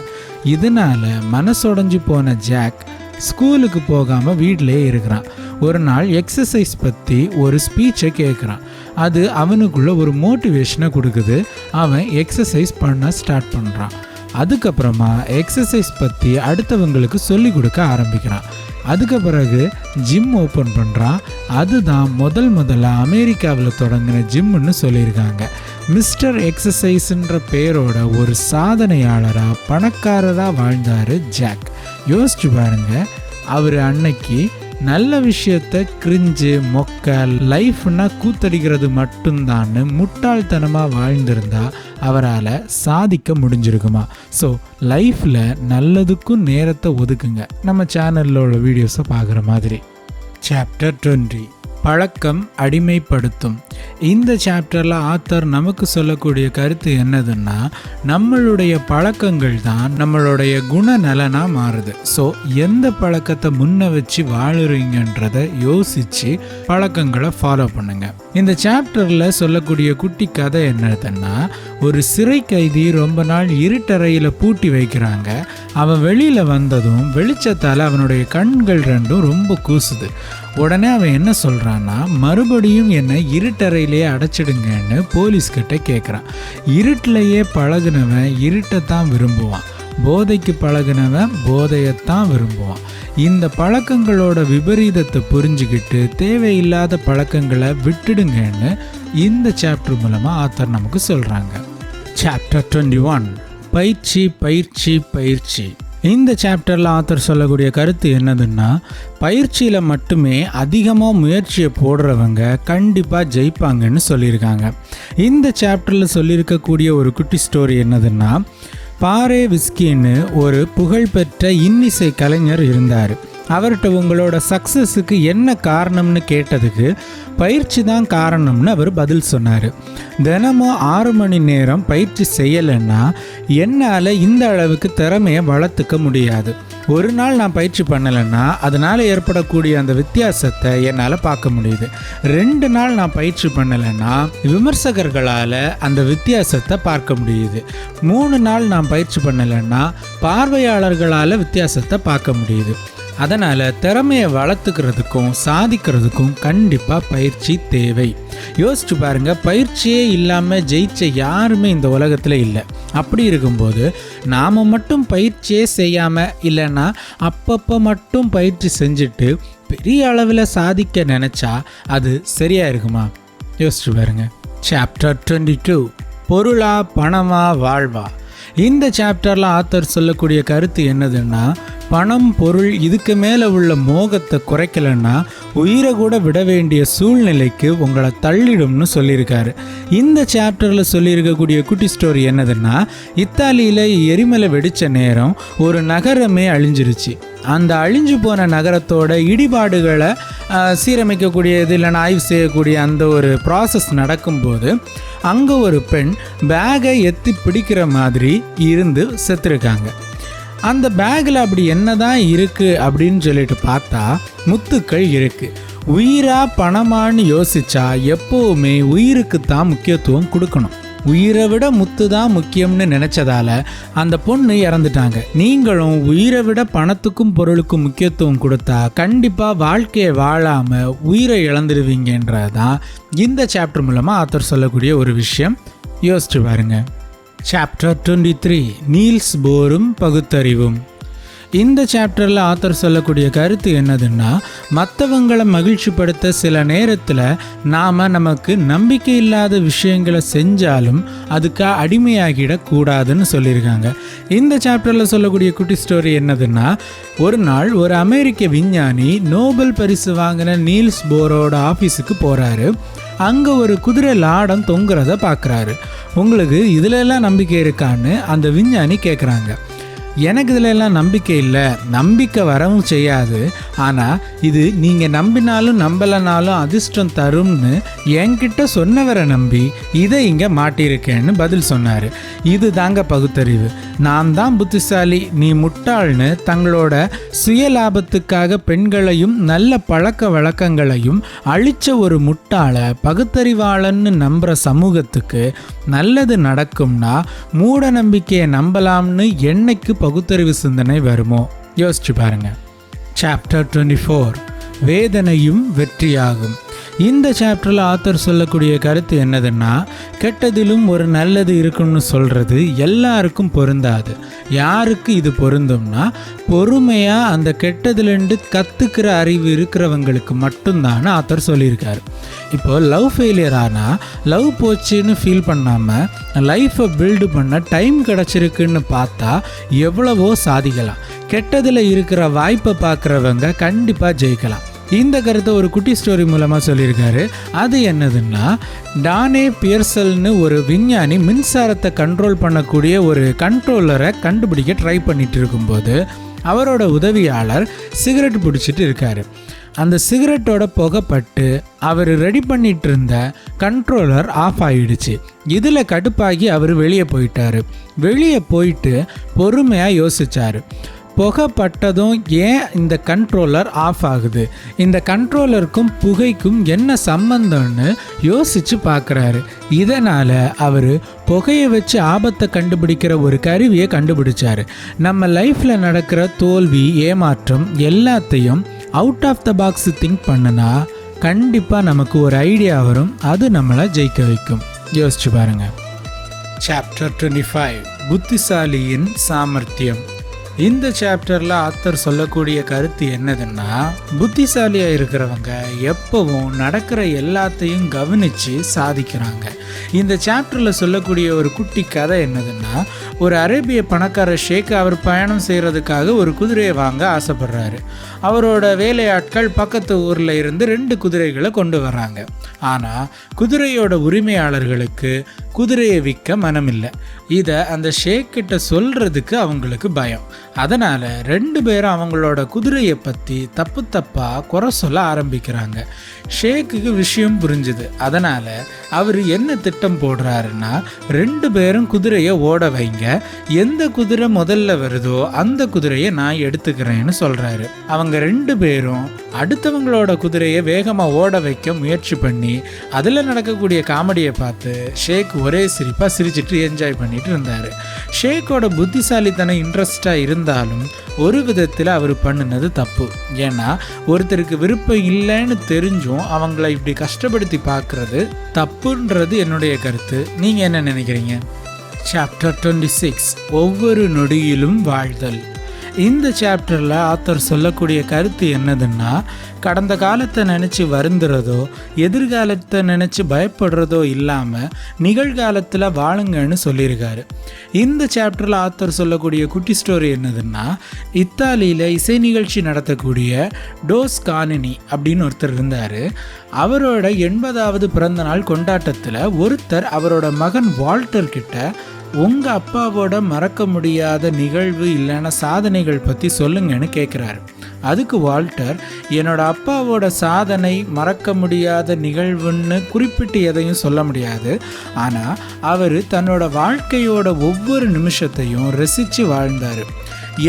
இதனால் மனசுடைஞ்சு போன ஜாக் ஸ்கூலுக்கு போகாமல் வீட்டிலே இருக்கிறான். ஒரு நாள் எக்ஸசைஸ் பற்றி ஒரு ஸ்பீச்சை கேட்குறான். அது அவனுக்குள்ள ஒரு மோட்டிவேஷனை கொடுக்குது. அவன் எக்ஸசைஸ் பண்ண ஸ்டார்ட் பண்ணுறான். அதுக்கப்புறமா எக்ஸசைஸ் பற்றி அடுத்தவங்களுக்கு சொல்லி கொடுக்க ஆரம்பிக்கிறான். அதுக்கு பிறகு ஜிம் ஓப்பன் பண்ணுறான். அதுதான் முதல்ல அமெரிக்காவில் தொடங்கின ஜிம்முன்னு சொல்லியிருக்காங்க. மிஸ்டர் எக்ஸசைஸ்ன்ற பேரோட ஒரு சாதனையாளராக பணக்காரராக வாழ்ந்தார் ஜாக். யோசிச்சு பாருங்க, அவர் அன்னைக்கு நல்ல விஷயத்த கிரிஞ்சு மொக்க லைஃப்னா கூத்தடிக்கிறது மட்டும்தான்னு முட்டாள்தனமாக வாழ்ந்திருந்தா அவரால் சாதிக்க முடிஞ்சிருக்குமா? ஸோ லைஃப்பில் நல்லதுக்கும் நேரத்தை ஒதுக்குங்க. நம்ம சேனலில் உள்ள வீடியோஸை பார்க்குற மாதிரி. சாப்டர் 20, பழக்கம் அடிமைப்படுத்தும். இந்த சாப்டரில் ஆத்தர் நமக்கு சொல்லக்கூடிய கருத்து என்னதுன்னா, நம்மளுடைய பழக்கங்கள் தான் நம்மளுடைய குணநலனாக மாறுது. ஸோ எந்த பழக்கத்தை முன்ன வச்சு வாழுறீங்கன்றதை யோசித்து பழக்கங்களை ஃபாலோ பண்ணுங்க. இந்த சாப்டரில் சொல்லக்கூடிய குட்டி கதை என்னதுன்னா, ஒரு சிறை கைதி ரொம்ப நாள் இருட்டறையில் பூட்டி வைக்கிறாங்க. அவன் வெளியில் வந்ததும் வெளிச்சத்தால் அவனுடைய கண்கள் ரெண்டும் ரொம்ப கூசுது. உடனே அவன் என்ன சொல்கிறான்னா, மறுபடியும் என்னை இருட்டறையிலேயே அடைச்சிடுங்கன்னு போலீஸ்கிட்ட கேட்குறான். இருட்டிலையே பழகுனவன் இருட்டைத்தான் விரும்புவான், போதைக்கு பழகுனவன் போதையத்தான் விரும்புவான். இந்த பழக்கங்களோட விபரீதத்தை புரிஞ்சுக்கிட்டு தேவையில்லாத பழக்கங்களை விட்டுடுங்கன்னு இந்த சாப்டர் மூலமாக ஆத்தர் நமக்கு சொல்கிறாங்க. சாப்டர் 21 பயிற்சி பயிற்சி பயிற்சி. இந்த சாப்டரில் ஆத்தர் சொல்லக்கூடிய கருத்து என்னதுன்னா, பயிற்சியில் மட்டுமே அதிகமாக முயற்சியை போடுறவங்க கண்டிப்பாக ஜெயிப்பாங்கன்னு சொல்லியிருக்காங்க. இந்த சாப்டரில் சொல்லியிருக்கக்கூடிய ஒரு குட்டி ஸ்டோரி என்னதுன்னா, பாரே விஸ்கின்னு ஒரு புகழ்பெற்ற இன்னிசை கலைஞர் இருந்தார். அவர்கிட்ட உங்களோட சக்ஸஸுக்கு என்ன காரணம்னு கேட்டதுக்கு பயிற்சி தான் காரணம்னு அவர் பதில் சொன்னார். தினமும் 6 மணி நேரம் பயிற்சி செய்யலைன்னா என்னால் இந்த அளவுக்கு திறமையை வளர்த்துக்க முடியாது. ஒரு நாள் நான் பயிற்சி பண்ணலைன்னா அதனால் ஏற்படக்கூடிய அந்த வித்தியாசத்தை என்னால் பார்க்க முடியுது. 2 நாள் நான் பயிற்சி பண்ணலைன்னா விமர்சகர்களால் அந்த வித்தியாசத்தை பார்க்க முடியுது. 3 நாள் நான் பயிற்சி பண்ணலைன்னா பார்வையாளர்களால் வித்தியாசத்தை பார்க்க முடியுது. அதனால் திறமையை வளர்த்துக்கிறதுக்கும் சாதிக்கிறதுக்கும் கண்டிப்பாக பயிற்சி தேவை. யோசிச்சு பாருங்கள், பயிற்சியே இல்லாமல் ஜெயிச்ச யாருமே இந்த உலகத்தில் இல்லை. அப்படி இருக்கும்போது நாம் மட்டும் பயிற்சியே செய்யாமல், இல்லைன்னா அப்பப்போ மட்டும் பயிற்சி செஞ்சுட்டு பெரிய அளவில் சாதிக்க நினச்சா அது சரியாக இருக்குமா? யோசிச்சு பாருங்கள். சாப்டர் 22 பொருளா பணமா வாழ்வா. இந்த சாப்டரில் ஆத்தர் சொல்லக்கூடிய கருத்து என்னதுன்னா, பணம் பொருள் இதுக்கு மேலே உள்ள மோகத்தை குறைக்கலைன்னா உயிரை கூட விட வேண்டிய சூழ்நிலைக்கு உங்களை தள்ளிடும்னு சொல்லியிருக்காரு. இந்த சாப்டரில் சொல்லியிருக்கக்கூடிய குட்டி ஸ்டோரி என்னதுன்னா, இத்தாலியில் எரிமலை வெடித்த நேரம் ஒரு நகரமே அழிஞ்சிருச்சு. அந்த அழிஞ்சு போன நகரத்தோட இடிபாடுகளை சீரமைக்கக்கூடியது இல்லைன்னா ஆய்வு செய்யக்கூடிய அந்த ஒரு ப்ராசஸ் நடக்கும்போது அங்கே ஒரு பெண் பேகை எத்தி பிடிக்கிற மாதிரி இருந்து செத்துருக்காங்க. அந்த பேக்கில் அப்படி என்னதான் இருக்குது அப்படின்னு சொல்லிட்டு பார்த்தா முத்துக்கள் இருக்குது. உயிரா பணமானு யோசிச்சா எப்போவுமே உயிருக்கு தான் முக்கியத்துவம் கொடுக்கணும். உயிரை விட முத்து தான் முக்கியம்னு நினச்சதால அந்த பொண்ணு இறந்துட்டாங்க. நீங்களும் உயிரை விட பணத்துக்கும் பொருளுக்கும் முக்கியத்துவம் கொடுத்தா கண்டிப்பாக வாழ்க்கையை வாழாமல் உயிரை இழந்துடுவீங்கன்றதான் இந்த சாப்டர் மூலமாக ஆத்தர் சொல்லக்கூடிய ஒரு விஷயம். யோசிச்சு பாருங்க. சாப்டர் 23 நீல்ஸ் போரும் பகுத்தறிவும். இந்த சாப்டரில் ஆத்தர் சொல்லக்கூடிய கருத்து என்னதுன்னா, மற்றவங்களை மகிழ்ச்சிப்படுத்த சில நேரத்தில் நாம் நமக்கு நம்பிக்கை இல்லாத விஷயங்களை செஞ்சாலும் அதுக்கு அடிமையாகிடக்கூடாதுன்னு சொல்லியிருக்காங்க. இந்த சாப்டரில் சொல்லக்கூடிய குட்டி ஸ்டோரி என்னதுன்னா, ஒரு நாள் ஒரு அமெரிக்க விஞ்ஞானி நோபல் பரிசு வாங்கின நீல்ஸ் போரோட ஆஃபீஸுக்கு போகிறாரு. அங்கே ஒரு குதிரை லாடம் தொங்குறத பார்க்குறாரு. உங்களுக்கு இதிலெல்லாம் நம்பிக்கை இருக்கான்னு அந்த விஞ்ஞானி கேட்குறாங்க. எனக்கு இதில் எல்லாம் நம்பிக்கை இல்லை, நம்பிக்கை வரவும் செய்யாது, ஆனால் இது நீங்கள் நம்பினாலும் நம்பலைனாலும் அதிர்ஷ்டம் தரும்னு என்கிட்ட சொன்னவரை நம்பி இதை இங்கே மாட்டியிருக்கேன்னு பதில் சொன்னார். இது தாங்க பகுத்தறிவு. நான் தான் புத்திசாலி, நீ முட்டாள்னு தங்களோட சுய லாபத்துக்காக பெண்களையும் நல்ல பழக்க வழக்கங்களையும் அழிச்ச ஒரு முட்டாளை பகுத்தறிவாளன்னு நம்புகிற சமூகத்துக்கு நல்லது நடக்கும்னா மூட நம்பிக்கையை நம்பலாம்னு என்னைக்கு பகுத்தறிவு சிந்தனை வருமோ? யோசிச்சு பாருங்க. சாப்டர் 24 வேதனையும் வெற்றியாகும். இந்த சாப்டரில் ஆத்தர் சொல்லக்கூடிய கருத்து என்னதுன்னா, கெட்டதிலும் ஒரு நல்லது இருக்குன்னு சொல்கிறது எல்லாருக்கும் பொருந்தாது. யாருக்கு இது பொருந்தும்னா, பொறுமையாக அந்த கெட்டதுலேருந்து கற்றுக்கிற அறிவு இருக்கிறவங்களுக்கு மட்டும்தான் ஆத்தர் சொல்லியிருக்காரு. இப்போது லவ் ஃபெயிலியர் ஆனால் லவ் போச்சுன்னு ஃபீல் பண்ணாமல் லைஃப்பை பில்டு பண்ண டைம் கிடச்சிருக்குன்னு பார்த்தா எவ்வளவோ சாதிக்கலாம். கெட்டதில் இருக்கிற வாய்ப்பை பார்க்குறவங்க கண்டிப்பாக ஜெயிக்கலாம். இந்த கருத்தை ஒரு குட்டி ஸ்டோரி மூலமாக சொல்லியிருக்காரு. அது என்னதுன்னா, டானே பியர்சல்னு ஒரு விஞ்ஞானி மின்சாரத்தை கண்ட்ரோல் பண்ணக்கூடிய ஒரு கண்ட்ரோலரை கண்டுபிடிக்க ட்ரை பண்ணிட்டு இருக்கும்போது அவரோட உதவியாளர் சிகரெட் பிடிச்சிட்டு இருக்காரு. அந்த சிகரெட்டோட புகைப்பட்டு அவர் ரெடி பண்ணிட்டு இருந்த கண்ட்ரோலர் ஆஃப் ஆகிடுச்சு. இதில் கடுப்பாகி அவர் வெளியே போயிட்டார். வெளியே போயிட்டு பொறுமையாக யோசித்தார். புகைப்பட்டதும் ஏன் இந்த கண்ட்ரோலர் ஆஃப் ஆகுது, இந்த கண்ட்ரோலருக்கும் புகைக்கும் என்ன சம்பந்தம்னு யோசித்து பார்க்குறாரு. இதனால் அவர் புகையை வச்சு ஆபத்தை கண்டுபிடிக்கிற ஒரு கருவியை கண்டுபிடிச்சார். நம்ம லைஃப்பில் நடக்கிற தோல்வி, ஏமாற்றம் எல்லாத்தையும் out of the box think பண்ணுனா கண்டிப்பாக நமக்கு ஒரு ஐடியா வரும். அது நம்மளை ஜெயிக்க வைக்கும். யோசிச்சு பாருங்கள். சாப்டர் 25 புத்திசாலியின் சாமர்த்தியம். இந்த சாப்டரில் ஆத்தர் சொல்லக்கூடிய கருத்து என்னதுன்னா, புத்திசாலியாக இருக்கிறவங்க எப்பவும் நடக்கிற எல்லாத்தையும் கவனித்து சாதிக்கிறாங்க. இந்த சாப்டரில் சொல்லக்கூடிய ஒரு குட்டி கதை என்னதுன்னா, ஒரு அரேபிய பணக்கார ஷேக் அவர் பயணம் செய்கிறதுக்காக ஒரு குதிரையை வாங்க ஆசைப்படுறாரு. அவரோட வேலையாட்கள் பக்கத்து ஊரில் இருந்து 2 குதிரைகளை கொண்டு வர்றாங்க. ஆனால் குதிரையோட உரிமையாளர்களுக்கு குதிரையை விற்க மனமில்லை. இதை அந்த ஷேக் கிட்ட சொல்கிறதுக்கு அவங்களுக்கு பயம். அதனால் 2 பேரும் அவங்களோட குதிரையை பற்றி தப்பாக குறை சொல்ல ஆரம்பிக்கிறாங்க. ஷேக்குக்கு விஷயம் புரிஞ்சுது. அதனால் அவர் என்ன திட்டம் போடுறாருன்னா, 2 பேரும் குதிரையை ஓட வைங்க, எந்த குதிரை முதல்ல வருதோ அந்த குதிரையை நான் எடுத்துக்கிறேன்னு சொல்கிறாரு. அவங்க 2 பேரும் அடுத்தவங்களோட குதிரையை வேகமாக ஓட வைக்க முயற்சி பண்ணி அதில் நடக்கக்கூடிய காமெடியை பார்த்து ஷேக் ஒரே சிரிப்பாக சிரிச்சிட்டு என்ஜாய் பண்ணிட்டு இருந்தார். ஷேக்கோட புத்திசாலித்தனம் இன்ட்ரெஸ்டாக இருந்தாலும் ஒரு விதத்தில் அவர் பண்ணினது தப்பு. ஏன்னா ஒருத்தருக்கு விருப்பம் இல்லைன்னு தெரிஞ்சும் அவங்கள இப்படி கஷ்டப்படுத்தி பார்க்குறது தப்புன்றது என்னுடைய கருத்து. நீங்கள் என்ன நினைக்கிறீங்க? சாப்டர் 26 ஒவ்வொரு நொடியிலும் வாழ்தல். இந்த சாப்டரில் ஆத்தர் சொல்லக்கூடிய கருத்து என்னதுன்னா, கடந்த காலத்தை நினச்சி வருந்துறதோ எதிர்காலத்தை நினச்சி பயப்படுறதோ இல்லாமல் நிகழ்காலத்தில் வாழுங்கன்னு சொல்லியிருக்காரு. இந்த சாப்டரில் ஆத்தர் சொல்லக்கூடிய குட்டி ஸ்டோரி என்னதுன்னா, இத்தாலியில் இசை நிகழ்ச்சி நடத்தக்கூடிய டோஸ் கானினி அப்படின்னு ஒருத்தர் இருந்தார். அவரோட 80வது பிறந்தநாள் கொண்டாட்டத்தில் ஒருத்தர் அவரோட மகன் வால்டர் கிட்ட, உங்கள் அப்பாவோட மறக்க முடியாத நிகழ்வு இல்லைன்னா சாதனைகள் பற்றி சொல்லுங்கன்னு கேட்குறாரு. அதுக்கு வால்டர், என்னோட அப்பாவோட சாதனை மறக்க முடியாத நிகழ்வுன்னு குறிப்பிட்டு எதையும் சொல்ல முடியாது, ஆனால் அவர் தன்னோட வாழ்க்கையோட ஒவ்வொரு நிமிஷத்தையும் ரசித்து வாழ்ந்தார்.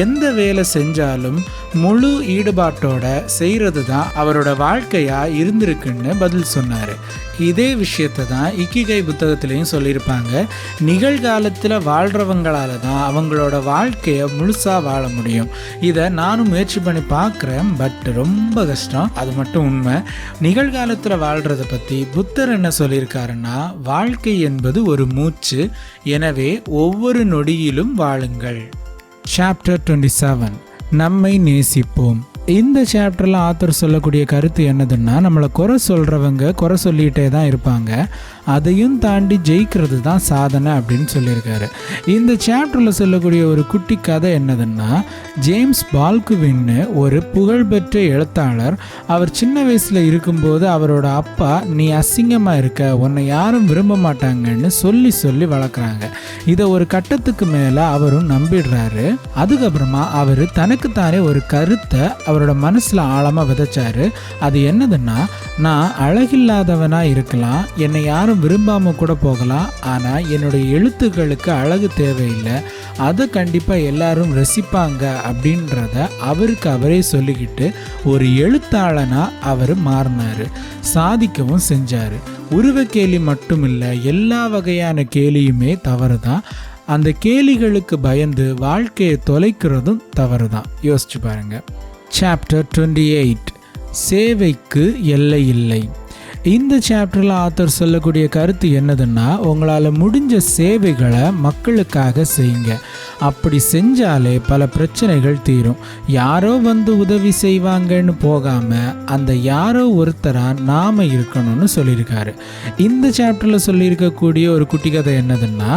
எந்த வேலை செஞ்சாலும் முழு ஈடுபாட்டோட செய்கிறது தான் அவரோட வாழ்க்கையாக இருந்திருக்குன்னு பதில் சொன்னார். இதே விஷயத்தை தான் இக்கிகை புத்தகத்திலையும் சொல்லியிருப்பாங்க. நிகழ்காலத்தில் வாழ்கிறவங்களால தான் அவங்களோட வாழ்க்கையை முழுசாக வாழ முடியும். இதை நானும் முயற்சி பண்ணி பார்க்குறேன், பட் ரொம்ப கஷ்டம். அது மட்டும் உண்மை. நிகழ்காலத்தில் வாழ்கிறத பற்றி புத்தர் என்ன சொல்லியிருக்காருன்னா, வாழ்க்கை என்பது ஒரு மூச்சு, எனவே ஒவ்வொரு நொடியிலும் வாழுங்கள். சாப்டர் 27 நம்மை நேசிப்போம். இந்த சாப்டரில் ஆத்தர் சொல்லக்கூடிய கருத்து என்னதுன்னா, நம்மளை குறை சொல்கிறவங்க குறை சொல்லிகிட்டே தான் இருப்பாங்க, அதையும் தாண்டி ஜெயிக்கிறது தான் சாதனை அப்படின்னு சொல்லியிருக்காரு. இந்த சாப்டரில் சொல்லக்கூடிய ஒரு குட்டி கதை என்னதுன்னா, ஜேம்ஸ் பால்குவின்னு ஒரு புகழ்பெற்ற எழுத்தாளர், அவர் சின்ன வயசில் இருக்கும்போது அவரோட அப்பா, நீ அசிங்கமாக இருக்க, உன்னை யாரும் விரும்ப மாட்டாங்கன்னு சொல்லி சொல்லி வளர்க்குறாங்க. இதை ஒரு கட்டத்துக்கு மேலே அவரும் நம்பிடுறாரு. அதுக்கப்புறமா அவர் தனக்குத்தானே ஒரு கருத்தை அவரோட மனசில் ஆழமாக விதைச்சாரு. அது என்னதுன்னா, நான் அழகில்லாதவனாக இருக்கலாம், என்னை யாரும் விரும்பாமல் கூட போகலாம், ஆனால் என்னுடைய எழுத்துக்களுக்கு அழகு தேவையில்லை, அதை கண்டிப்பாக எல்லாரும் ரசிப்பாங்க அப்படின்றத அவருக்கு அவரே சொல்லிக்கிட்டு ஒரு எழுத்தாளனாக அவர் மாறினார். சாதிக்கவும் செஞ்சார். உருவ கேலி மட்டும் இல்லை, எல்லா வகையான கேலியுமே தவறு தான். அந்த கேலிகளுக்கு பயந்து வாழ்க்கையை தொலைக்கிறதும் தவறு தான். யோசிச்சு பாருங்கள். சாப்டர் 28 சேவைக்கு எல்லை இல்லை. இந்த சாப்டரில் ஆத்தர் சொல்லக்கூடிய கருத்து என்னதுன்னா, உங்களால் முடிஞ்ச சேவைகளை மக்களுக்காக செய்யுங்க. அப்படி செஞ்சாலே பல பிரச்சனைகள் தீரும். யாரோ வந்து உதவி செய்வாங்கன்னு போகாமல் அந்த யாரோ ஒருத்தராக நாம் இருக்கணும்னு சொல்லியிருக்காரு. இந்த சாப்டரில் சொல்லியிருக்கக்கூடிய ஒரு குட்டி கதை என்னதுன்னா,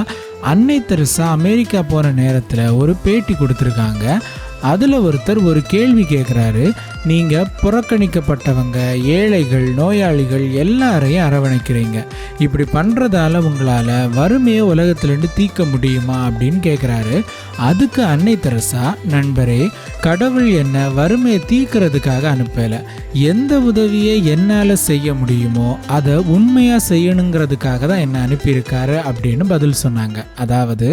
அன்னை தெரசா அமெரிக்கா போன நேரத்தில் ஒரு பேட்டி கொடுத்துருக்காங்க. அதில் ஒருத்தர் ஒரு கேள்வி கேட்குறாரு, நீங்கள் புறக்கணிக்கப்பட்டவங்க, ஏழைகள், நோயாளிகள் எல்லாரையும் அரவணைக்கிறீங்க, இப்படி பண்ணுறதால உங்களால் வறுமையை உலகத்துலேருந்து தீர்க்க முடியுமா அப்படின்னு கேட்குறாரு. அதுக்கு அன்னை தெரசா, நண்பரே, கடவுள் என்ன வறுமையை தீர்க்கிறதுக்காக அனுப்பலை, எந்த உதவியை என்னால் செய்ய முடியுமோ அதை உண்மையாக செய்யணுங்கிறதுக்காக தான் என்னை அனுப்பியிருக்காரு அப்படின்னு பதில் சொன்னாங்க. அதாவது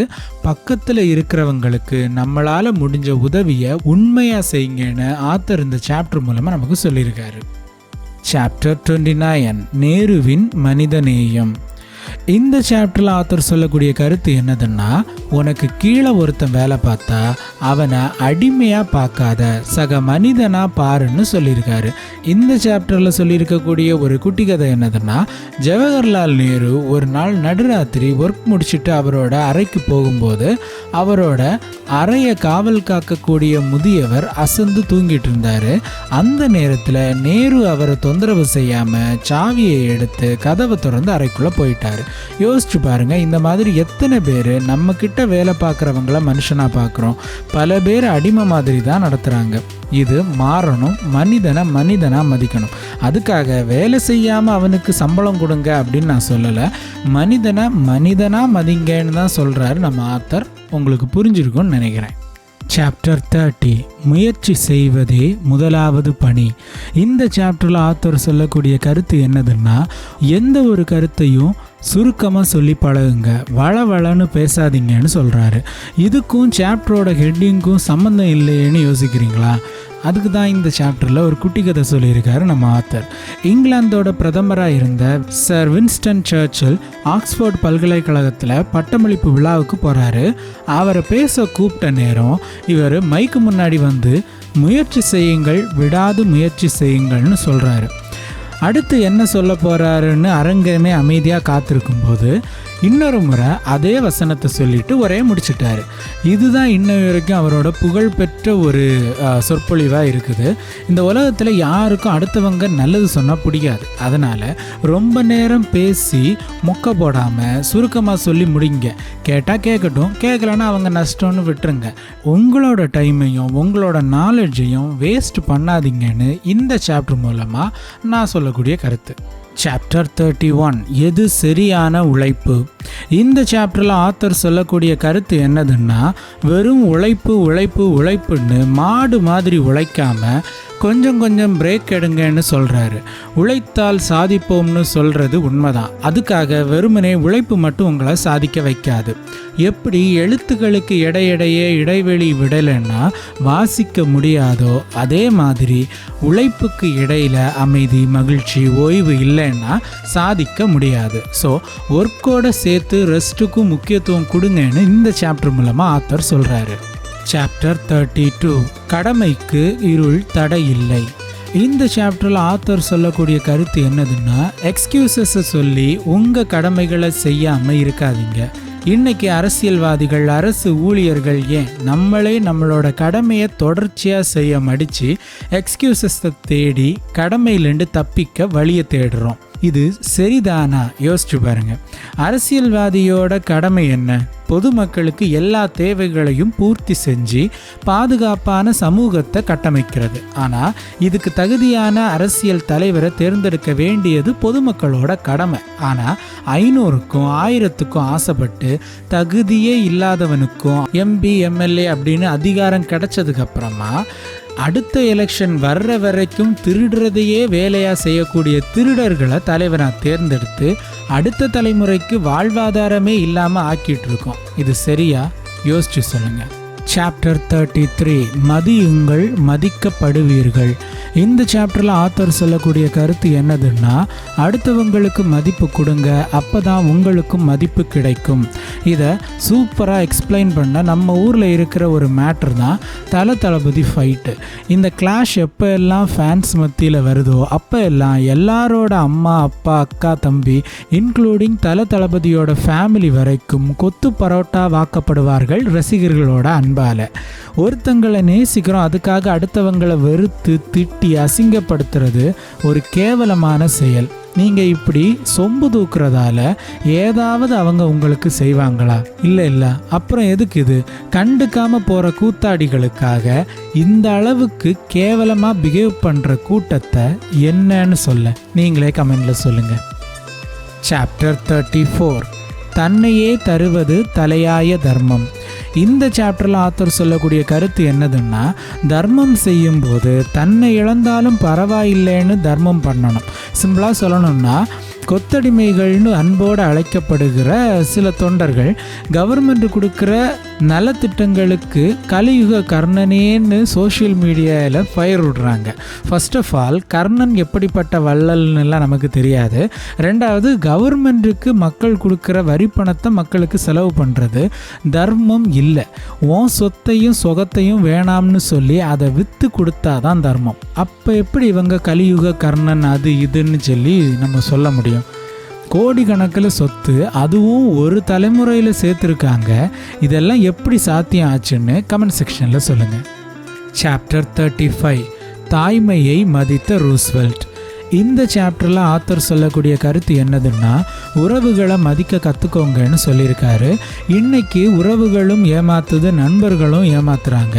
பக்கத்தில் இருக்கிறவங்களுக்கு நம்மளால் முடிஞ்ச உதவியை உண்மையாக செய்யுங்கன்னு ஆத்தர் இந்த சாப்டர் மூலமாக நமக்கு சொல்லியிருக்காரு. சாப்டர் 29, நேருவின் மனிதநேயம். இந்த சாப்டரில் ஆத்தர் சொல்லக்கூடிய கருத்து என்னதுன்னா, உனக்கு கீழே ஒருத்தன் வேலை பார்த்தா அவனை அடிமையாக பார்க்காத, சக மனிதனாக பாருன்னு சொல்லியிருக்காரு. இந்த சாப்டரில் சொல்லியிருக்கக்கூடிய ஒரு குட்டி கதை என்னதுன்னா, ஜவஹர்லால் நேரு ஒரு நாள் நடுராத்திரி ஒர்க் முடிச்சுட்டு அவரோட அறைக்கு போகும்போது அவரோட அறையை காவல் காக்கக்கூடிய முதியவர் அசந்து தூங்கிட்டு இருந்தார். அந்த நேரத்தில் நேரு அவரை தொந்தரவு செய்யாமல் சாவியை எடுத்து கதவை திறந்து அறைக்குள்ளே போயிட்டார். யோசிச்சு பாருங்க, இந்த மாதிரி எத்தனை பேர் நம்ம கிட்ட வேலை பார்க்குறவங்கள மனுஷனாக பார்க்குறோம், பல பேர் அடிமை மாதிரி தான் நடத்துகிறாங்க. இது மாறணும், மனிதனை மனிதனாக மதிக்கணும். அதுக்காக வேலை செய்யாமல் அவனுக்கு சம்பளம் கொடுங்க அப்படின்னு நான் சொல்லலை, மனிதனை மனிதனாக மதிங்கன்னு தான் சொல்கிறாரு நம்ம ஆத்தர். உங்களுக்கு புரிஞ்சிருக்கும்னு நினைக்கிறேன். சாப்டர் 30, முயற்சி செய்வதே முதலாவது பணி. இந்த சாப்டரில் ஆத்தர் சொல்லக்கூடிய கருத்து என்னதுன்னா, எந்த ஒரு கருத்தையும் சுருக்கமாக சொல்லி பழகுங்க, வளவளன்னு பேசாதீங்கன்னு சொல்கிறாரு. இதுக்கும் சாப்டரோட ஹெட்டிங்க்கும் சம்மந்தம் இல்லையேன்னு யோசிக்கிறீங்களா? அதுக்கு தான் இந்த சாப்டரில் ஒரு குட்டி கதை சொல்லியிருக்காரு நம்ம ஆத்தர். இங்கிலாந்தோட பிரதமராக இருந்த சர் வின்ஸ்டன் சர்ச்சில் ஆக்ஸ்போர்ட் பல்கலைக்கழகத்தில் பட்டமளிப்பு விழாவுக்கு போகிறாரு. அவரை பேச கூப்பிட்ட நேரம் இவர் மைக்கு முன்னாடி வந்து முயற்சி செய்யுங்கள், விடாது முயற்சி செய்யுங்கள்னு சொல்கிறாரு. அடுத்து என்ன சொல்ல போகிறாருன்னு அரங்கமே அமைதியாக காத்திருக்கும்போது இன்னொரு முறை அதே வசனத்தை சொல்லிட்டு ஒரே முடிச்சிட்டாரு. இதுதான் இன்ன வரைக்கும் அவரோட புகழ்பெற்ற ஒரு சொற்பொழிவாக இருக்குது. இந்த உலகத்தில் யாருக்கும் அடுத்தவங்க நல்லது சொன்னால் பிடிக்காது. அதனால் ரொம்ப நேரம் பேசி மொக்க போடாமல் சுருக்கமாக சொல்லி முடிங்க. கேட்டால் கேட்கட்டும், கேட்கலன்னா அவங்க நஷ்டம்னு விட்டுருங்க. உங்களோட டைமையும் உங்களோட நாலேஜையும் வேஸ்ட் பண்ணாதீங்கன்னு இந்த சாப்டர் மூலமாக நான் சொல்லக்கூடிய கருத்து. சாப்டர் 31, எது சரியான உழைப்பு. இந்த சாப்டரில் ஆத்தர் சொல்லக்கூடிய கருத்து என்னதுன்னா, வெறும் உழைப்பு உழைப்பு உழைப்புன்னு மாடு மாதிரி உழைக்காமல் கொஞ்சம் கொஞ்சம் பிரேக் எடுங்கன்னு சொல்கிறாரு. உழைத்தால் சாதிப்போம்னு சொல்கிறது உண்மைதான். அதுக்காக வெறுமனே உழைப்பு மட்டும் உங்களை சாதிக்க வைக்காது. எப்படி எழுத்துக்களுக்கு இடையிடையே இடைவெளி விடலைன்னா வாசிக்க முடியாதோ, அதே மாதிரி உழைப்புக்கு இடையில் அமைதி, மகிழ்ச்சி, ஓய்வு இல்லைன்னா சாதிக்க முடியாது. ஸோ ஒர்க்கோட சேர்த்து ரெஸ்ட்டுக்கும் முக்கியத்துவம் கொடுங்கன்னு இந்த சாப்டர் மூலமாக ஆத்தர் சொல்கிறாரு. சாப்டர் 32, கடமைக்கு இருள் தடை இல்லை. இந்த சாப்டரில் ஆத்தர் சொல்லக்கூடிய கருத்து என்னதுன்னா, எக்ஸ்கியூசஸை சொல்லி உங்கள் கடமைகளை செய்யாமல் இருக்காதீங்க. இன்னைக்கு அரசியல்வாதிகள், அரசு ஊழியர்கள், ஏன் நம்மளே நம்மளோட கடமையை தொடர்ச்சியாக செய்ய மடித்து எக்ஸ்கியூசஸை தேடி கடமையிலேருந்து தப்பிக்க வழியை தேடுறோம். இது சரிதானா? யோசிச்சு பாருங்க. அரசியல்வாதியோட கடமை என்ன? பொதுமக்களுக்கு எல்லா தேவைகளையும் பூர்த்தி செஞ்சு பாதுகாப்பான சமூகத்தை கட்டமைக்கிறது. ஆனால் இதுக்கு தகுதியான அரசியல் தலைவரை தேர்ந்தெடுக்க வேண்டியது பொதுமக்களோட கடமை. ஆனால் 500க்கும் 1000க்கும் ஆசைப்பட்டு தகுதியே இல்லாதவனுக்கும் எம்பி, எம்எல்ஏ அப்படின்னு அதிகாரம் கிடைச்சதுக்கு அப்புறமா அடுத்த எலெக்ஷன் வர்ற வரைக்கும் திருடுறதையே வேலையாக செய்யக்கூடிய திருடர்களை தலைவராக தேர்ந்தெடுத்து அடுத்த தலைமுறைக்கு வாழ்வாதாரமே இல்லாமல் ஆக்கிட்டு இருக்கோம். இது சரியா? யோசிச்சு சொல்லுங்கள். சாப்டர் 33, மதியுங்கள், மதிக்கப்படுவீர்கள். இந்த சாப்டரில் ஆத்தர் சொல்லக்கூடிய கருத்து என்னதுன்னா, அடுத்தவங்களுக்கு மதிப்பு கொடுங்க, அப்போ தான் உங்களுக்கும் மதிப்பு கிடைக்கும். இதை சூப்பராக எக்ஸ்பிளைன் பண்ண நம்ம ஊரில் இருக்கிற ஒரு மேட்ரு தான் தளபதி ஃபைட்டு. இந்த கிளாஷ் எப்போ எல்லாம் ஃபேன்ஸ் மத்தியில் வருதோ அப்போ எல்லாம் எல்லாரோட அம்மா, அப்பா, அக்கா, தம்பி இன்க்ளூடிங் தளபதியோட ஃபேமிலி வரைக்கும் கொத்து பரோட்டா வாக்கப்படுவார்கள் ரசிகர்களோட அன்பை அன்பால். ஒருத்தங்களை நேசிக்கிறோம், அதுக்காக அடுத்தவங்களை வெறுத்து திட்டி அசிங்கப்படுத்துறது ஒரு கேவலமான செயல். நீங்கள் இப்படி சொம்பு தூக்குறதால ஏதாவது அவங்க உங்களுக்கு செய்வாங்களா? இல்லை. அப்புறம் எதுக்கு இது? கண்டுக்காமல் போகிற கூத்தாடிகளுக்காக இந்த அளவுக்கு கேவலமாக பிஹேவ் பண்ணுற கூட்டத்தை என்னன்னு சொல்ல நீங்களே கமெண்டில் சொல்லுங்கள். சாப்டர் 34, தன்னையே தருவது தலையாய தர்மம். இந்த சாப்டரில் ஆத்தர் சொல்லக்கூடிய கருத்து என்னதுன்னா, தர்மம் செய்யும்போது தன்னை இழந்தாலும் பரவாயில்லைன்னு தர்மம் பண்ணணும். சிம்பிளாக சொல்லணும்னா, கொத்தடிமைகள்னு அன்போடு அழைக்கப்படுகிற சில தொண்டர்கள் கவர்மெண்ட் கொடுக்குற நலத்திட்டங்களுக்கு கலியுக கர்ணனேன்னு சோஷியல் மீடியாவில் ஃபயர் விடுறாங்க. ஃபர்ஸ்ட் ஆஃப் ஆல், கர்ணன் எப்படிப்பட்ட வள்ளல்னுலாம் நமக்கு தெரியாது. ரெண்டாவது, கவர்மெண்ட்டுக்கு மக்கள் கொடுக்குற வரி பணத்தை மக்களுக்கு செலவு பண்ணுறது தர்மம் இல்லை. உன் சொத்தையும் சொகத்தையும் வேணாம்னு சொல்லி அதை விற்று கொடுத்தாதான் தர்மம். அப்போ எப்படி இவங்க கலியுக கர்ணன் அது இதுன்னு சொல்லி நம்ம சொல்ல முடியும்? கோடிக்கணக்கில் சொத்து, அதுவும் ஒரு தலைமுறையில் சேர்த்துருக்காங்க. இதெல்லாம் எப்படி சாத்தியம் ஆச்சுன்னு கமெண்ட் செக்ஷனில் சொல்லுங்கள். சாப்டர் 35, தாய்மையை மதித்த ரூஸ்வெல்ட். இந்த சாப்டரில் ஆத்தர் சொல்லக்கூடிய கருத்து என்னதுன்னா, உறவுகளை மதிக்க கற்றுக்கோங்கன்னு சொல்லியிருக்காரு. இன்றைக்கி உறவுகளும் ஏமாத்துது, நண்பர்களும் ஏமாத்துறாங்க.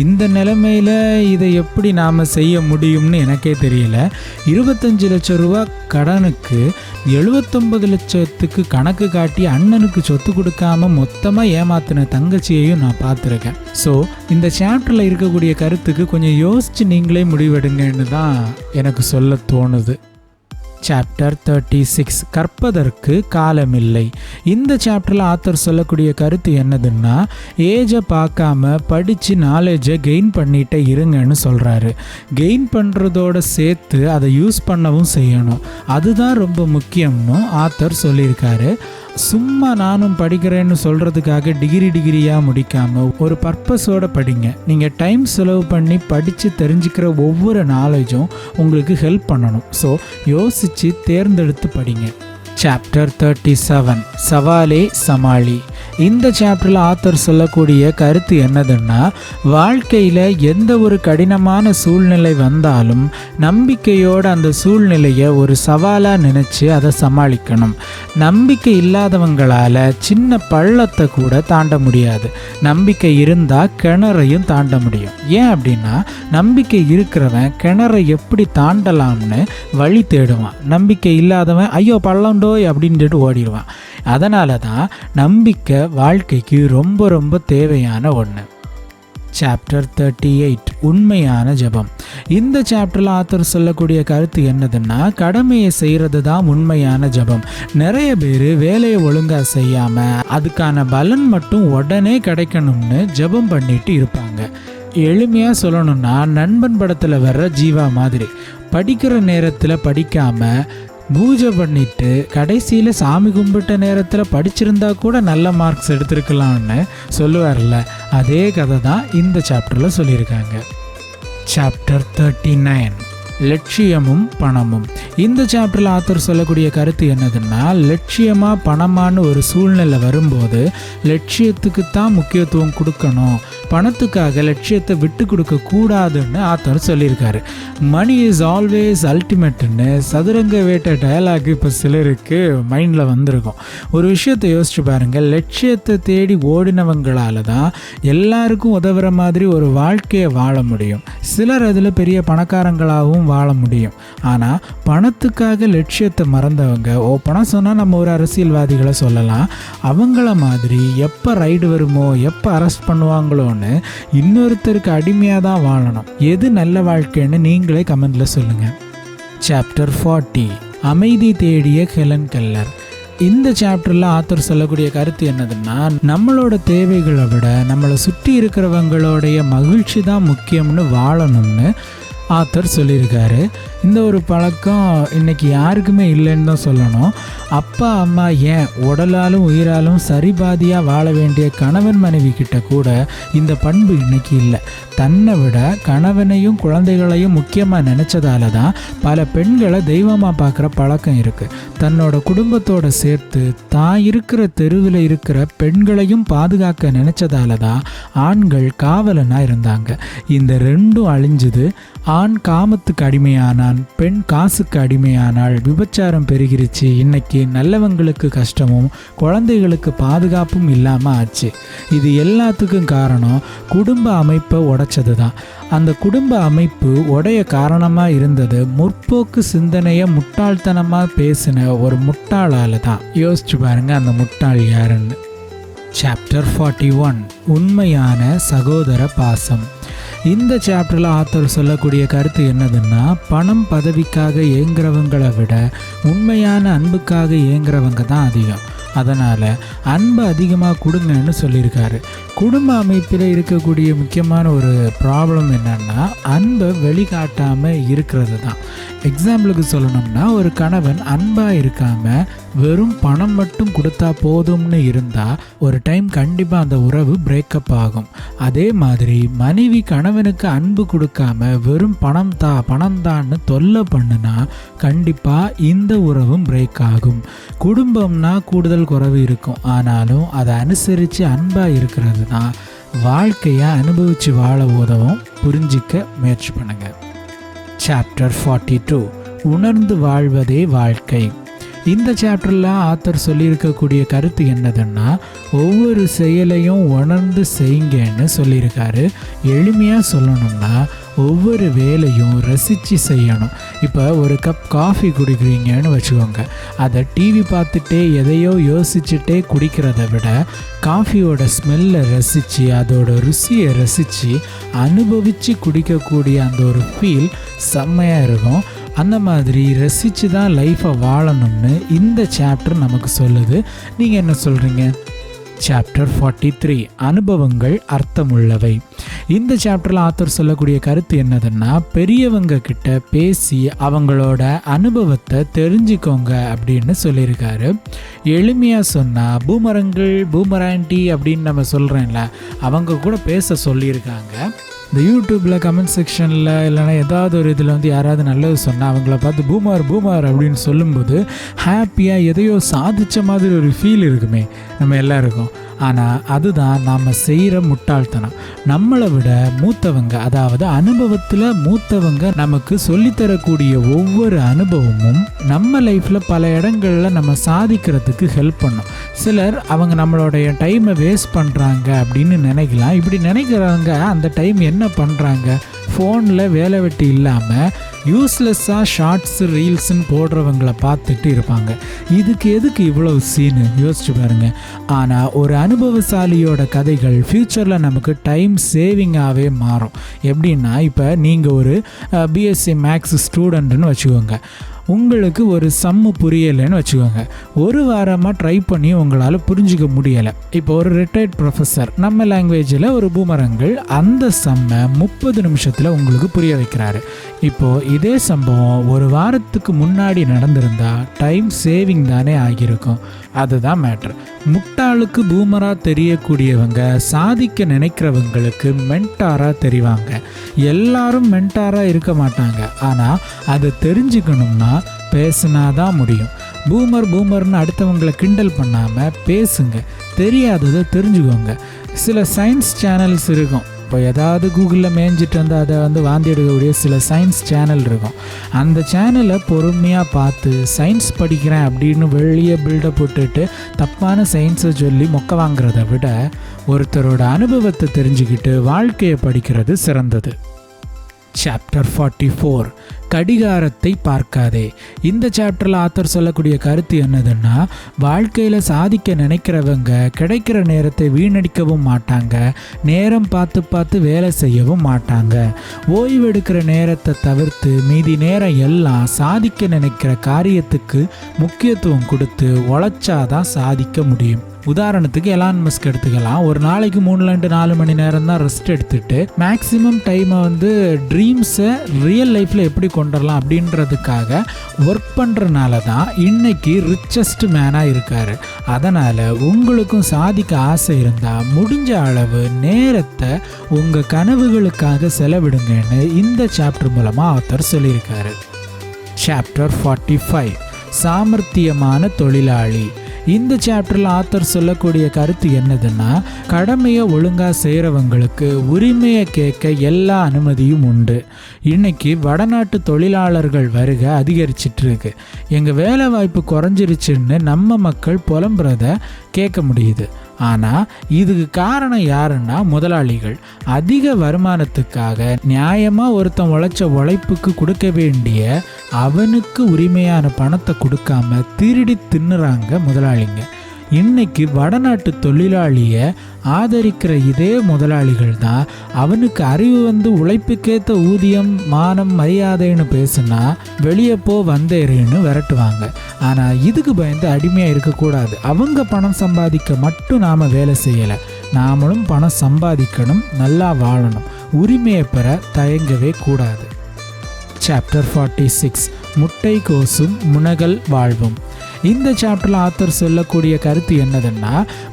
இந்த நிலைமையில் இதை எப்படி நாம் செய்ய முடியும்னு எனக்கே தெரியல. 25 லட்சம் ரூபா கடனுக்கு 79 லட்சத்துக்கு கணக்கு காட்டி அண்ணனுக்கு சொத்து கொடுக்காம மொத்தமாக ஏமாத்தின தங்கச்சியையும் நான் பார்த்துருக்கேன். ஸோ இந்த சாப்டரில் இருக்கக்கூடிய கருத்துக்கு கொஞ்சம் யோசித்து நீங்களே முடிவெடுங்கன்னு தான் எனக்கு சொல்ல தோணுது. சாப்டர் 36, கற்பதற்கு காலமில்லை. இந்த சாப்டரில் ஆத்தர் சொல்லக்கூடிய கருத்து என்னதுன்னா, ஏஜை பார்க்காம படித்து நாலேஜை கெயின் பண்ணிகிட்டே இருங்கன்னு சொல்கிறாரு. கெயின் பண்ணுறதோட சேர்த்து அதை யூஸ் பண்ணவும் செய்யணும், அதுதான் ரொம்ப முக்கியம்னு ஆத்தர் சொல்லியிருக்காரு. சும்மா நானும் படிக்கிறேன்னு சொல்கிறதுக்காக டிகிரியாக முடிக்காமல் ஒரு பர்பஸோடு படிங்க. நீங்கள் டைம் செலவு பண்ணி படித்து தெரிஞ்சுக்கிற ஒவ்வொரு நாலேஜும் உங்களுக்கு ஹெல்ப் பண்ணணும். ஸோ யோசித்து தேர்ந்தெடுத்து படிங்க. சாப்டர் 37, சவாலே சமாளி. இந்த சாப்டரில் ஆத்தர் சொல்லக்கூடிய கருத்து என்னதுன்னா, வாழ்க்கையில் எந்த ஒரு கடினமான சூழ்நிலை வந்தாலும் நம்பிக்கையோடு அந்த சூழ்நிலையை ஒரு சவாலாக நினச்சி அதை சமாளிக்கணும். நம்பிக்கை இல்லாதவங்களால் சின்ன பள்ளத்தை கூட தாண்ட முடியாது. நம்பிக்கை இருந்தால் கிணறையும் தாண்ட முடியும். ஏன் அப்படின்னா, நம்பிக்கை இருக்கிறவன் கிணறை எப்படி தாண்டலாம்னு வழி தேடுவான். நம்பிக்கை இல்லாதவன் ஐயோ பள்ளம்டோய் அப்படின்னு சொல்லிட்டு ஓடிடுவான். அதனால தான் நம்பிக்கை வாழ்க்கைக்கு ரொம்ப ரொம்ப தேவையான ஒன்று. சாப்டர் 38, உண்மையான ஜெபம். இந்த சாப்டரில் ஆத்தர் சொல்லக்கூடிய கருத்து என்னதுன்னா, கடமையை செய்கிறது தான் உண்மையான ஜெபம். நிறைய பேர் வேலையை ஒழுங்காக செய்யாமல் அதுக்கான பலன் மட்டும் உடனே கிடைக்கணும்னு ஜெபம் பண்ணிட்டு இருப்பாங்க. எளிமையாக சொல்லணும்னா, நண்பன் படத்தில் வர்ற ஜீவா மாதிரி படிக்கிற நேரத்தில் படிக்காமல் பூஜை பண்ணிட்டு கடைசியில் சாமி கும்பிட்ட நேரத்தில் படிச்சிருந்தா கூட நல்ல மார்க்ஸ் எடுத்திருக்கலாம்னு சொல்லுவார்ல, அதே கதை தான் இந்த சாப்டரில் சொல்லியிருக்காங்க. சாப்டர் 39, லட்சியமும் பணமும். இந்த சாப்டரில் ஆத்தர் சொல்லக்கூடிய கருத்து என்னதுன்னா, லட்சியமாக பணமானு ஒரு சூழ்நிலை வரும்போது லட்சியத்துக்கு தான் முக்கியத்துவம் கொடுக்கணும், பணத்துக்காக லட்சியத்தை விட்டு கொடுக்க கூடாதுன்னு ஆத்தர் சொல்லியிருக்காரு. மணி இஸ் ஆல்வேஸ் அல்டிமேட்டுன்னு சதுரங்க வேட்ட டயலாக் இப்போ சிலருக்கு மைண்டில் வந்திருக்கும். ஒரு விஷயத்தை யோசிச்சு பாருங்கள், லட்சியத்தை தேடி ஓடினவங்களால தான் எல்லாருக்கும் உதவுற மாதிரி ஒரு வாழ்க்கையை வாழ முடியும். சிலர் அதில் பெரிய பணக்காரங்களாகவும் வாழ முடியும். ஆனால் பணத்துக்காக லட்சியத்தை மறந்தவங்க, பணம் சொன்னால் நம்ம ஒரு அரசியல்வாதிகளை சொல்லலாம், அவங்கள மாதிரி எப்போ ரைடு வருமோ எப்போ அரெஸ்ட் பண்ணுவாங்களோன்னு இன்னொருத்தருக்கு அடிமையாக தான் வாழணும். எது நல்ல வாழ்க்கைன்னு நீங்களே கமெண்ட்ல சொல்லுங்கள். சாப்டர் 40, அமைதி தேடிய ஹெலன் கெல்லர். இந்த சாப்டரில் ஆத்தர் சொல்லக்கூடிய கருத்து என்னதுன்னா, நம்மளோட தேவைகளை விட நம்மளை சுற்றி இருக்கிறவங்களோடைய மகிழ்ச்சி தான் முக்கியம்னு வாழணும்னு ஆத்தர் சொல்லியிருக்காரு. இந்த ஒரு பழக்கம் இன்றைக்கி யாருக்குமே இல்லைன்னு தான் சொல்லணும். அப்பா அம்மா ஏன் உடலாலும் உயிராலும் சரிபாதியாக வாழ வேண்டிய கணவன் மனைவி கிட்ட கூட இந்த பண்பு இன்றைக்கி இல்லை. தன்னை விட கணவனையும் குழந்தைகளையும் முக்கியமாக நினச்சதால தான் பல பெண்களை தெய்வமாக பார்க்குற பழக்கம் இருக்குது. தன்னோட குடும்பத்தோடு சேர்த்து தான் இருக்கிற தெருவில் இருக்கிற பெண்களையும் பாதுகாக்க நினச்சதால தான் ஆண்கள் காவலனாக இருந்தாங்க. இந்த ரெண்டும் அழிஞ்சுது. ஆண் காமத்துக்கு அடிமையானான், பெண் காசுக்கு அடிமையானாள், விபச்சாரம் பெருகிருச்சு. இன்னைக்கு நல்லவங்களுக்கு கஷ்டமும் குழந்தைகளுக்கு பாதுகாப்பும் இல்லாமல் ஆச்சு. இது எல்லாத்துக்கும் காரணம் குடும்ப அமைப்பை உடைச்சது தான். அந்த குடும்ப அமைப்பு உடைய காரணமாக இருந்தது முற்போக்கு சிந்தனையை முட்டாள்தனமாக பேசின ஒரு முட்டாளால் தான். யோசிச்சு பாருங்க அந்த முட்டாள் யாருன்னு. சாப்டர் 41 உண்மையான சகோதர பாசம். இந்த சாப்டரில் ஆத்தர் சொல்லக்கூடிய கருத்து என்னதுன்னா, பணம் பதவிக்காக ஏங்குறவங்களை விட உண்மையான அன்புக்காக ஏங்குறவங்க தான் அதிகம். அதனால் அன்பை அதிகமாக கொடுங்கன்னு சொல்லியிருக்காரு. குடும்ப அமைப்பில் இருக்கக்கூடிய முக்கியமான ஒரு ப்ராப்ளம் என்னென்னா, அன்பை வெளிக்காட்டாமல் இருக்கிறது தான். எக்ஸாம்பிளுக்கு சொல்லணும்னா, ஒரு கணவன் அன்பாக இருக்காமல் வெறும் பணம் மட்டும் கொடுத்தா போதும்னு இருந்தால் ஒரு டைம் கண்டிப்பாக அந்த உறவு பிரேக்கப் ஆகும். அதே மாதிரி மனைவி கணவனுக்கு அன்பு கொடுக்காம வெறும் பணம் தான்னு தொல்லை பண்ணுனா கண்டிப்பாக இந்த உறவும் பிரேக் ஆகும். குடும்பம்னா கூடுதல் குறைவு இருக்கும், ஆனாலும் அதை அனுசரித்து அன்பாக இருக்கிறது தான் வாழ்க்கையை அனுபவித்து வாழ உதவும். புரிஞ்சிக்க முயற்சி பண்ணுங்க. சாப்டர் 42 உணர்ந்து வாழ்வதே வாழ்க்கை. இந்த சாப்டரில் ஆத்தர் சொல்லியிருக்கக்கூடிய கருத்து என்னதுன்னா, ஒவ்வொரு செயலையும் உணர்ந்து செய்யுங்கன்னு சொல்லியிருக்காரு. எளிமையாக சொல்லணும்னா ஒவ்வொரு வேலையும் ரசித்து செய்யணும். இப்போ ஒரு கப் காஃபி குடிக்கிறீங்கன்னு வச்சுக்கோங்க, அதை டிவி பார்த்துட்டே எதையோ யோசிச்சுட்டே குடிக்கிறத விட காஃபியோட ஸ்மெல்லை ரசித்து அதோட ருசியை ரசித்து அனுபவித்து குடிக்கக்கூடிய அந்த ஒரு ஃபீல் செம்மையாக இருக்கும். அந்த மாதிரி ரசித்து தான் லைஃப்பை வாழணும்னு இந்த சாப்டர் நமக்கு சொல்லுது. நீங்கள் என்ன சொல்கிறீங்க? சாப்டர் 43 அனுபவங்கள் அர்த்தமுள்ளவை. இந்த சாப்டரில் ஆத்தர் சொல்லக்கூடிய கருத்து என்னதுன்னா, பெரியவங்க கிட்ட பேசி அவங்களோட அனுபவத்தை தெரிஞ்சுக்கோங்க அப்படின்னு சொல்லியிருக்காரு. எளிமையாக சொன்னால் பூமராண்டி அப்படின்னு நம்ம சொல்கிறேன்ல, அவங்க கூட பேச சொல்லியிருக்காங்க. இந்த யூடியூப்பில் கமெண்ட் செக்ஷனில் இல்லைனா ஏதாவது ஒரு இதில் யாராவது நல்லது சொன்னால் அவங்கள பார்த்து பூமர் அப்படின்னு சொல்லும்போது ஹாப்பியாக எதையோ சாதித்த மாதிரி ஒரு ஃபீல் இருக்குமே நம்ம எல்லாருக்கும். ஆனால் அதுதான் நாம் செய்கிற முட்டாள்தனம். நம்மளை விட மூத்தவங்க, அதாவது அனுபவத்தில் மூத்தவங்க நமக்கு சொல்லித்தரக்கூடிய ஒவ்வொரு அனுபவமும் நம்ம லைஃப்பில் பல இடங்களில் நம்ம சாதிக்கிறதுக்கு ஹெல்ப் பண்ணும். சிலர் அவங்க நம்மளுடைய டைமை வேஸ்ட் பண்ணுறாங்க அப்படின்னு நினைக்கலாம். இப்படி நினைக்கிறவங்க அந்த டைம் என்ன பண்ணுறாங்க, ஃபோனில் வேலை வெட்டி இல்லாமல் யூஸ்லெஸ்ஸாக ஷார்ட்ஸு ரீல்ஸுன்னு போடுறவங்களை பார்த்துட்டு இருப்பாங்க. இதுக்கு எதுக்கு இவ்வளவு சீனு யோசிச்சு பாருங்கள். ஆனால் ஒரு அனுபவசாலியோட கதைகள் ஃப்யூச்சரில் நமக்கு டைம் சேவிங்காகவே மாறும். எப்படின்னா, இப்போ நீங்கள் ஒரு பிஎஸ்சி மேக்ஸ் ஸ்டூடெண்ட்டுன்னு வச்சுக்கோங்க. உங்களுக்கு ஒரு சம்மு புரியலைன்னு வச்சுக்கோங்க. ஒரு வாரமாக ட்ரை பண்ணி உங்களால் புரிஞ்சிக்க முடியலை. இப்போ ஒரு ரிட்டையர்ட் ப்ரொஃபஸர் நம்ம லாங்குவேஜில் ஒரு பூமரங்கள் அந்த சம்மை 30 நிமிஷத்தில் உங்களுக்கு புரிய வைக்கிறாரு. இப்போது இதே சம்பவம் ஒரு வாரத்துக்கு முன்னாடி நடந்திருந்தால் டைம் சேவிங் தானே ஆகியிருக்கும். அதுதான் மேட்ரு. முட்டாளுக்கு பூமராக தெரியக்கூடியவங்க சாதிக்க நினைக்கிறவங்களுக்கு மென்டாராக தெரிவாங்க. எல்லாரும் மென்டாராக இருக்க மாட்டாங்க. ஆனால் அதை தெரிஞ்சுக்கணும்னா பேசினாதான் முடியும். பூமர்னு அடுத்தவங்களை கிண்டல் பண்ணாமல் பேசுங்க. தெரியாததை தெரிஞ்சுக்கோங்க. சில சயின்ஸ் சேனல்ஸ் இருக்கும். இப்போ ஏதாவது கூகுளில் மேய்ஞ்சிட்டு வந்து அதை வாந்தி எடுக்கக்கூடிய சில சயின்ஸ் சேனல் இருக்கும். அந்த சேனலை பொறுமையாக பார்த்து சயின்ஸ் படிக்கிறேன் அப்படின்னு வெளியே பில்டப் போட்டுட்டு தப்பான சயின்ஸை சொல்லி மொக்க வாங்குறத விட ஒருத்தரோட அனுபவத்தை தெரிஞ்சுக்கிட்டு வாழ்க்கையை படிக்கிறது சிறந்தது. சாப்டர் 44 கடிகாரத்தை பார்க்காதே. இந்த சாப்டரில் ஆத்தர் சொல்லக்கூடிய கருத்து என்னதுன்னா, வாழ்க்கையில் சாதிக்க நினைக்கிறவங்க கிடைக்கிற நேரத்தை வீணடிக்கவும் மாட்டாங்க, நேரம் பார்த்து வேலை செய்யவும் மாட்டாங்க. ஓய்வெடுக்கிற நேரத்தை தவிர்த்து மீதி நேரம் எல்லாம் சாதிக்க நினைக்கிற காரியத்துக்கு முக்கியத்துவம் கொடுத்து உழைச்சாதான் சாதிக்க முடியும். உதாரணத்துக்கு எலான் மஸ்க் எடுத்துக்கலாம். ஒரு நாளைக்கு 3-4 மணி நேரம் தான் ரெஸ்ட் எடுத்துட்டு மேக்ஸிமம் டைமை வந்து ட்ரீம்ஸை ரியல் லைஃப்பில் எப்படி கொண்டு வரலாம் அப்படின்றதுக்காக ஒர்க் பண்ணுறனால தான் இன்னைக்கு ரிச்சஸ்ட் மேனாக இருக்கார். அதனால் உங்களுக்கும் சாதிக்க ஆசை இருந்தால் முடிஞ்ச அளவு நேரத்தை உங்கள் கனவுகளுக்காக செலவிடுங்கன்னு இந்த சாப்டர் மூலமாக ஆத்தர் சொல்லியிருக்காரு. சாப்டர் 45 சாமர்த்தியமான தொழிலாளி. இந்த சாப்டரில் ஆத்தர் சொல்லக்கூடிய கருத்து என்னதுன்னா, கடமையை ஒழுங்காக செய்கிறவங்களுக்கு உரிமையை கேட்க எல்லா அனுமதியும் உண்டு. இன்னைக்கு வடநாட்டு தொழிலாளர்கள் வருகை அதிகரிச்சிட்டு இருக்கு. எங்கள் வேலை வாய்ப்பு குறைஞ்சிருச்சுன்னு நம்ம மக்கள் புலம்புறத கேட்க முடியுது. ஆனால் இதுக்கு காரணம் யாருன்னா முதலாளிகள். அதிக வருமானத்துக்காக நியாயமாக ஒருத்தன் உழைச்ச உழைப்புக்கு கொடுக்க வேண்டிய அவனுக்கு உரிமையான பணத்தை கொடுக்காம திருடி தின்னுறாங்க முதலாளிங்க. இன்னைக்கு வடநாட்டு தொழிலாளியை ஆதரிக்கிற இதே முதலாளிகள் தான் அவனுக்கு அறிவு வந்து உழைப்புக்கேற்ற ஊதியம், மானம், மரியாதைன்னு பேசுனா வெளியே போ வந்தேருன்னு விரட்டுவாங்க. ஆனால் இதுக்கு பயந்து அடிமையாக இருக்கக்கூடாது. அவங்க பணம் சம்பாதிக்க மட்டும் நாம் வேலை செய்யலை, நாமளும் பணம் சம்பாதிக்கணும், நல்லா வாழணும், உரிமையை பெற தயங்கவே கூடாது. சாப்டர் 46 முட்டை கோசும் முனகல் வாழ்வும். இந்த சாப்டரில் ஆத்தர் சொல்லக்கூடிய கருத்து என்னதுன்னா,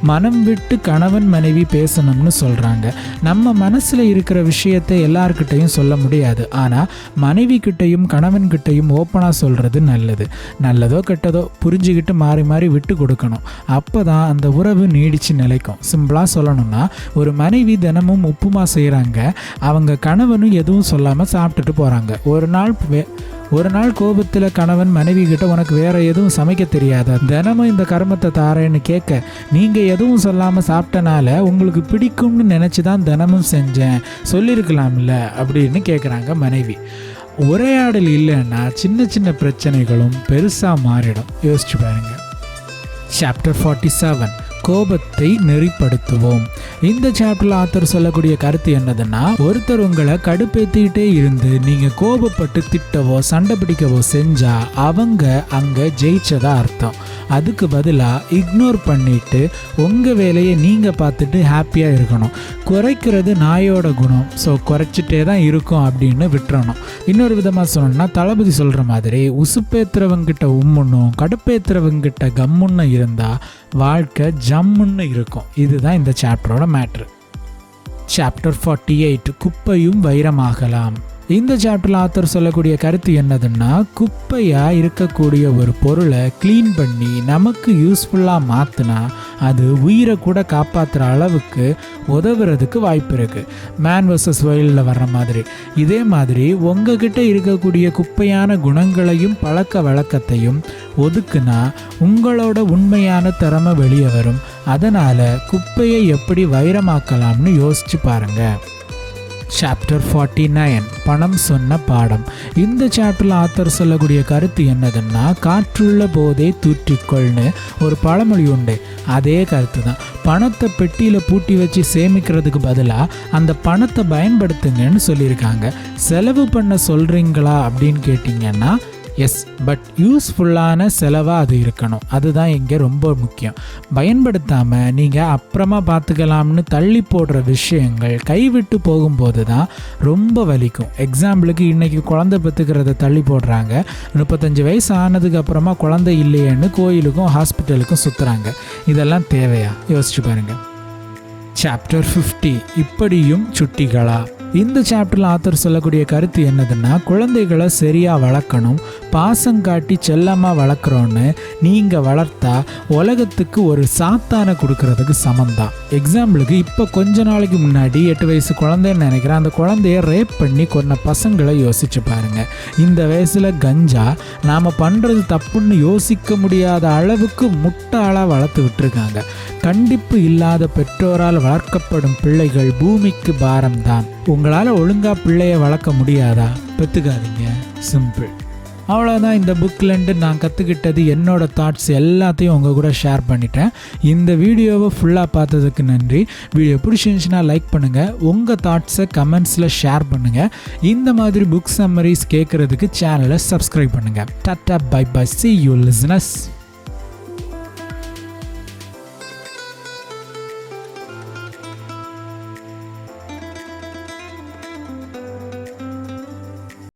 மனம் விட்டு கணவன் மனைவி பேசணும்னு சொல்கிறாங்க. நம்ம மனசில் இருக்கிற விஷயத்தை எல்லார்கிட்டையும் சொல்ல முடியாது. ஆனால் மனைவி கிட்டையும் கணவன்கிட்டையும் ஓப்பனாக சொல்கிறது நல்லது. நல்லதோ கெட்டதோ புரிஞ்சுக்கிட்டு மாறி மாறி விட்டு கொடுக்கணும். அப்போ தான் அந்த உறவு நீடித்து நிலைக்கும். சிம்பிளாக சொல்லணும்னா, ஒரு மனைவி தினமும் உப்புமா செய்கிறாங்க, அவங்க கணவனும் எதுவும் சொல்லாமல் சாப்பிட்டுட்டு போகிறாங்க. ஒரு நாள் கோபத்தில் கணவன் மனைவி கிட்ட உனக்கு வேற எதுவும் சமைக்க தெரியாதா, தினமும் இந்த கர்மத்தை தாரேன்னு கேட்க, நீங்கள் எதுவும் சொல்லாமல் சாப்பிட்டனால உங்களுக்கு பிடிக்கும்னு நினச்சி தான் தினமும் செஞ்சேன், சொல்லியிருக்கலாம்ல அப்படின்னு கேட்குறாங்க மனைவி. உரையாடல் இல்லைன்னா சின்ன சின்ன பிரச்சனைகளும் பெருசாக மாறிடும். யோசிச்சு பாருங்க. சாப்டர் 47 கோபத்தை நெறிப்படுத்துவோம். இந்த சாப்டர்ல ஆத்தர் சொல்லக்கூடிய கருத்து என்னதுன்னா, ஒருத்தர் உங்களை கடுப்பேற்றிக்கிட்டே இருந்து நீங்கள் கோபப்பட்டு திட்டவோ சண்டை பிடிக்கவோ செஞ்சா அவங்க அங்கே ஜெயிச்சதா அர்த்தம். அதுக்கு பதிலாக இக்னோர் பண்ணிட்டு உங்கள் வேலையை நீங்கள் பார்த்துட்டு ஹாப்பியாக இருக்கணும். குறைக்கிறது நாயோட குணம், ஸோ குறைச்சிட்டே தான் இருக்கும் அப்படின்னு விட்டுறணும். இன்னொரு விதமாக சொல்லணும்னா, தளபதி சொல்கிற மாதிரி உசுப்பேத்துறவங்கிட்ட உம்முன்னும் கடுப்பேத்துறவங்கிட்ட கம்முன்னு இருந்தால் வாழ்க்கை ஜம்முன்னு இருக்கும். இதுதான் இந்த சாப்டரோட மேட்ரு. சாப்டர் 48 குப்பையும் வைரமாகலாம். இந்த சாப்டரில் ஆத்தர் சொல்லக்கூடிய கருத்து என்னதுன்னா, குப்பையாக இருக்கக்கூடிய ஒரு பொருளை க்ளீன் பண்ணி நமக்கு யூஸ்ஃபுல்லாக மாற்றினா அது உயிரை கூட காப்பாற்றுற அளவுக்கு உதவுறதுக்கு வாய்ப்பு இருக்குது. மேன் வர்சஸ் வைல்டில் வர்ற மாதிரி. இதே மாதிரி உங்ககிட்ட இருக்கக்கூடிய குப்பையான குணங்களையும் பழக்க வழக்கத்தையும் ஒதுக்குனா உங்களோட உண்மையான திறமை வெளியே வரும். அதனால் குப்பையை எப்படி வைரமாக்கலாம்னு யோசிச்சு பாருங்கள். சாப்டர் 49 பணம் சொன்ன பாடம். இந்த சாப்டரில் ஆத்தர் சொல்லக்கூடிய கருத்து என்னதுன்னா, காற்றுள்ள போதே தூற்றிக்கொள்னு ஒரு பழமொழி உண்டு. அதே கருத்து தான். பணத்தை பெட்டியில் பூட்டி வச்சு சேமிக்கிறதுக்கு பதிலாக அந்த பணத்தை பயன்படுத்துங்கன்னு சொல்லியிருக்காங்க. செலவு பண்ண சொல்கிறீங்களா அப்படின்னு கேட்டிங்கன்னா எஸ், பட் யூஸ்ஃபுல்லான செலவாக அது இருக்கணும். அதுதான் இங்கே ரொம்ப முக்கியம். பயன்படுத்தாமல் நீங்கள் அப்புறமா பார்த்துக்கலாம்னு தள்ளி போடுற விஷயங்கள் கைவிட்டு போகும்போது தான் ரொம்ப வலிக்கும். எக்ஸாம்பிளுக்கு இன்றைக்கி குழந்தை பெற்றுக்கிறத தள்ளி போடுறாங்க. 35 வயசு ஆனதுக்கு அப்புறமா குழந்தை இல்லையேன்னு கோயிலுக்கும் ஹாஸ்பிட்டலுக்கும் சுற்றுறாங்க. இதெல்லாம் தேவையா? யோசிச்சு பாருங்கள். சாப்டர் 50 இப்படியும் சுட்டிகளா. இந்த சாப்டரில் ஆத்தர் சொல்லக்கூடிய கருத்து என்னதுன்னா, குழந்தைகளை சரியாக வளர்க்கணும், பாசம் காட்டி செல்லமாக வளர்க்குறோன்னு நீங்கள் வளர்த்தா உலகத்துக்கு ஒரு சாத்தானை கொடுக்கறதுக்கு சமந்தான். எக்ஸாம்பிளுக்கு இப்போ கொஞ்ச நாளைக்கு முன்னாடி 8 வயசு குழந்தைன்னு நினைக்கிறேன், அந்த குழந்தைய ரேப் பண்ணி கொன்ன பசங்களை யோசிச்சு பாருங்கள். இந்த வயசில் கஞ்சா நாம் பண்ணுறது தப்புன்னு யோசிக்க முடியாத அளவுக்கு முட்டாளாக வளர்த்து விட்டுருக்காங்க. கண்டிப்பு இல்லாத பெற்றோரால் வளர்க்கப்படும் பிள்ளைகள் பூமிக்கு பாரம்தான். உங்களால் ஒழுங்காக பிள்ளைய வளர்க்க முடியாதா? பெற்றுக்காதீங்க. சிம்பிள். அவ்வளோதான். இந்த புக்லேருந்து நான் கற்றுக்கிட்டது, என்னோட தாட்ஸ் எல்லாத்தையும் உங்கள் கூட ஷேர் பண்ணிட்டேன். இந்த வீடியோவை ஃபுல்லாக பார்த்ததுக்கு நன்றி. வீடியோ பிடிச்சிருந்துச்சுன்னா லைக் பண்ணுங்கள், உங்கள் தாட்ஸை கமெண்ட்ஸில் ஷேர் பண்ணுங்கள். இந்த மாதிரி புக் சம்மரிஸ் கேட்குறதுக்கு சேனலை சப்ஸ்கிரைப் பண்ணுங்கள். Tata, bye bye, see you listeners.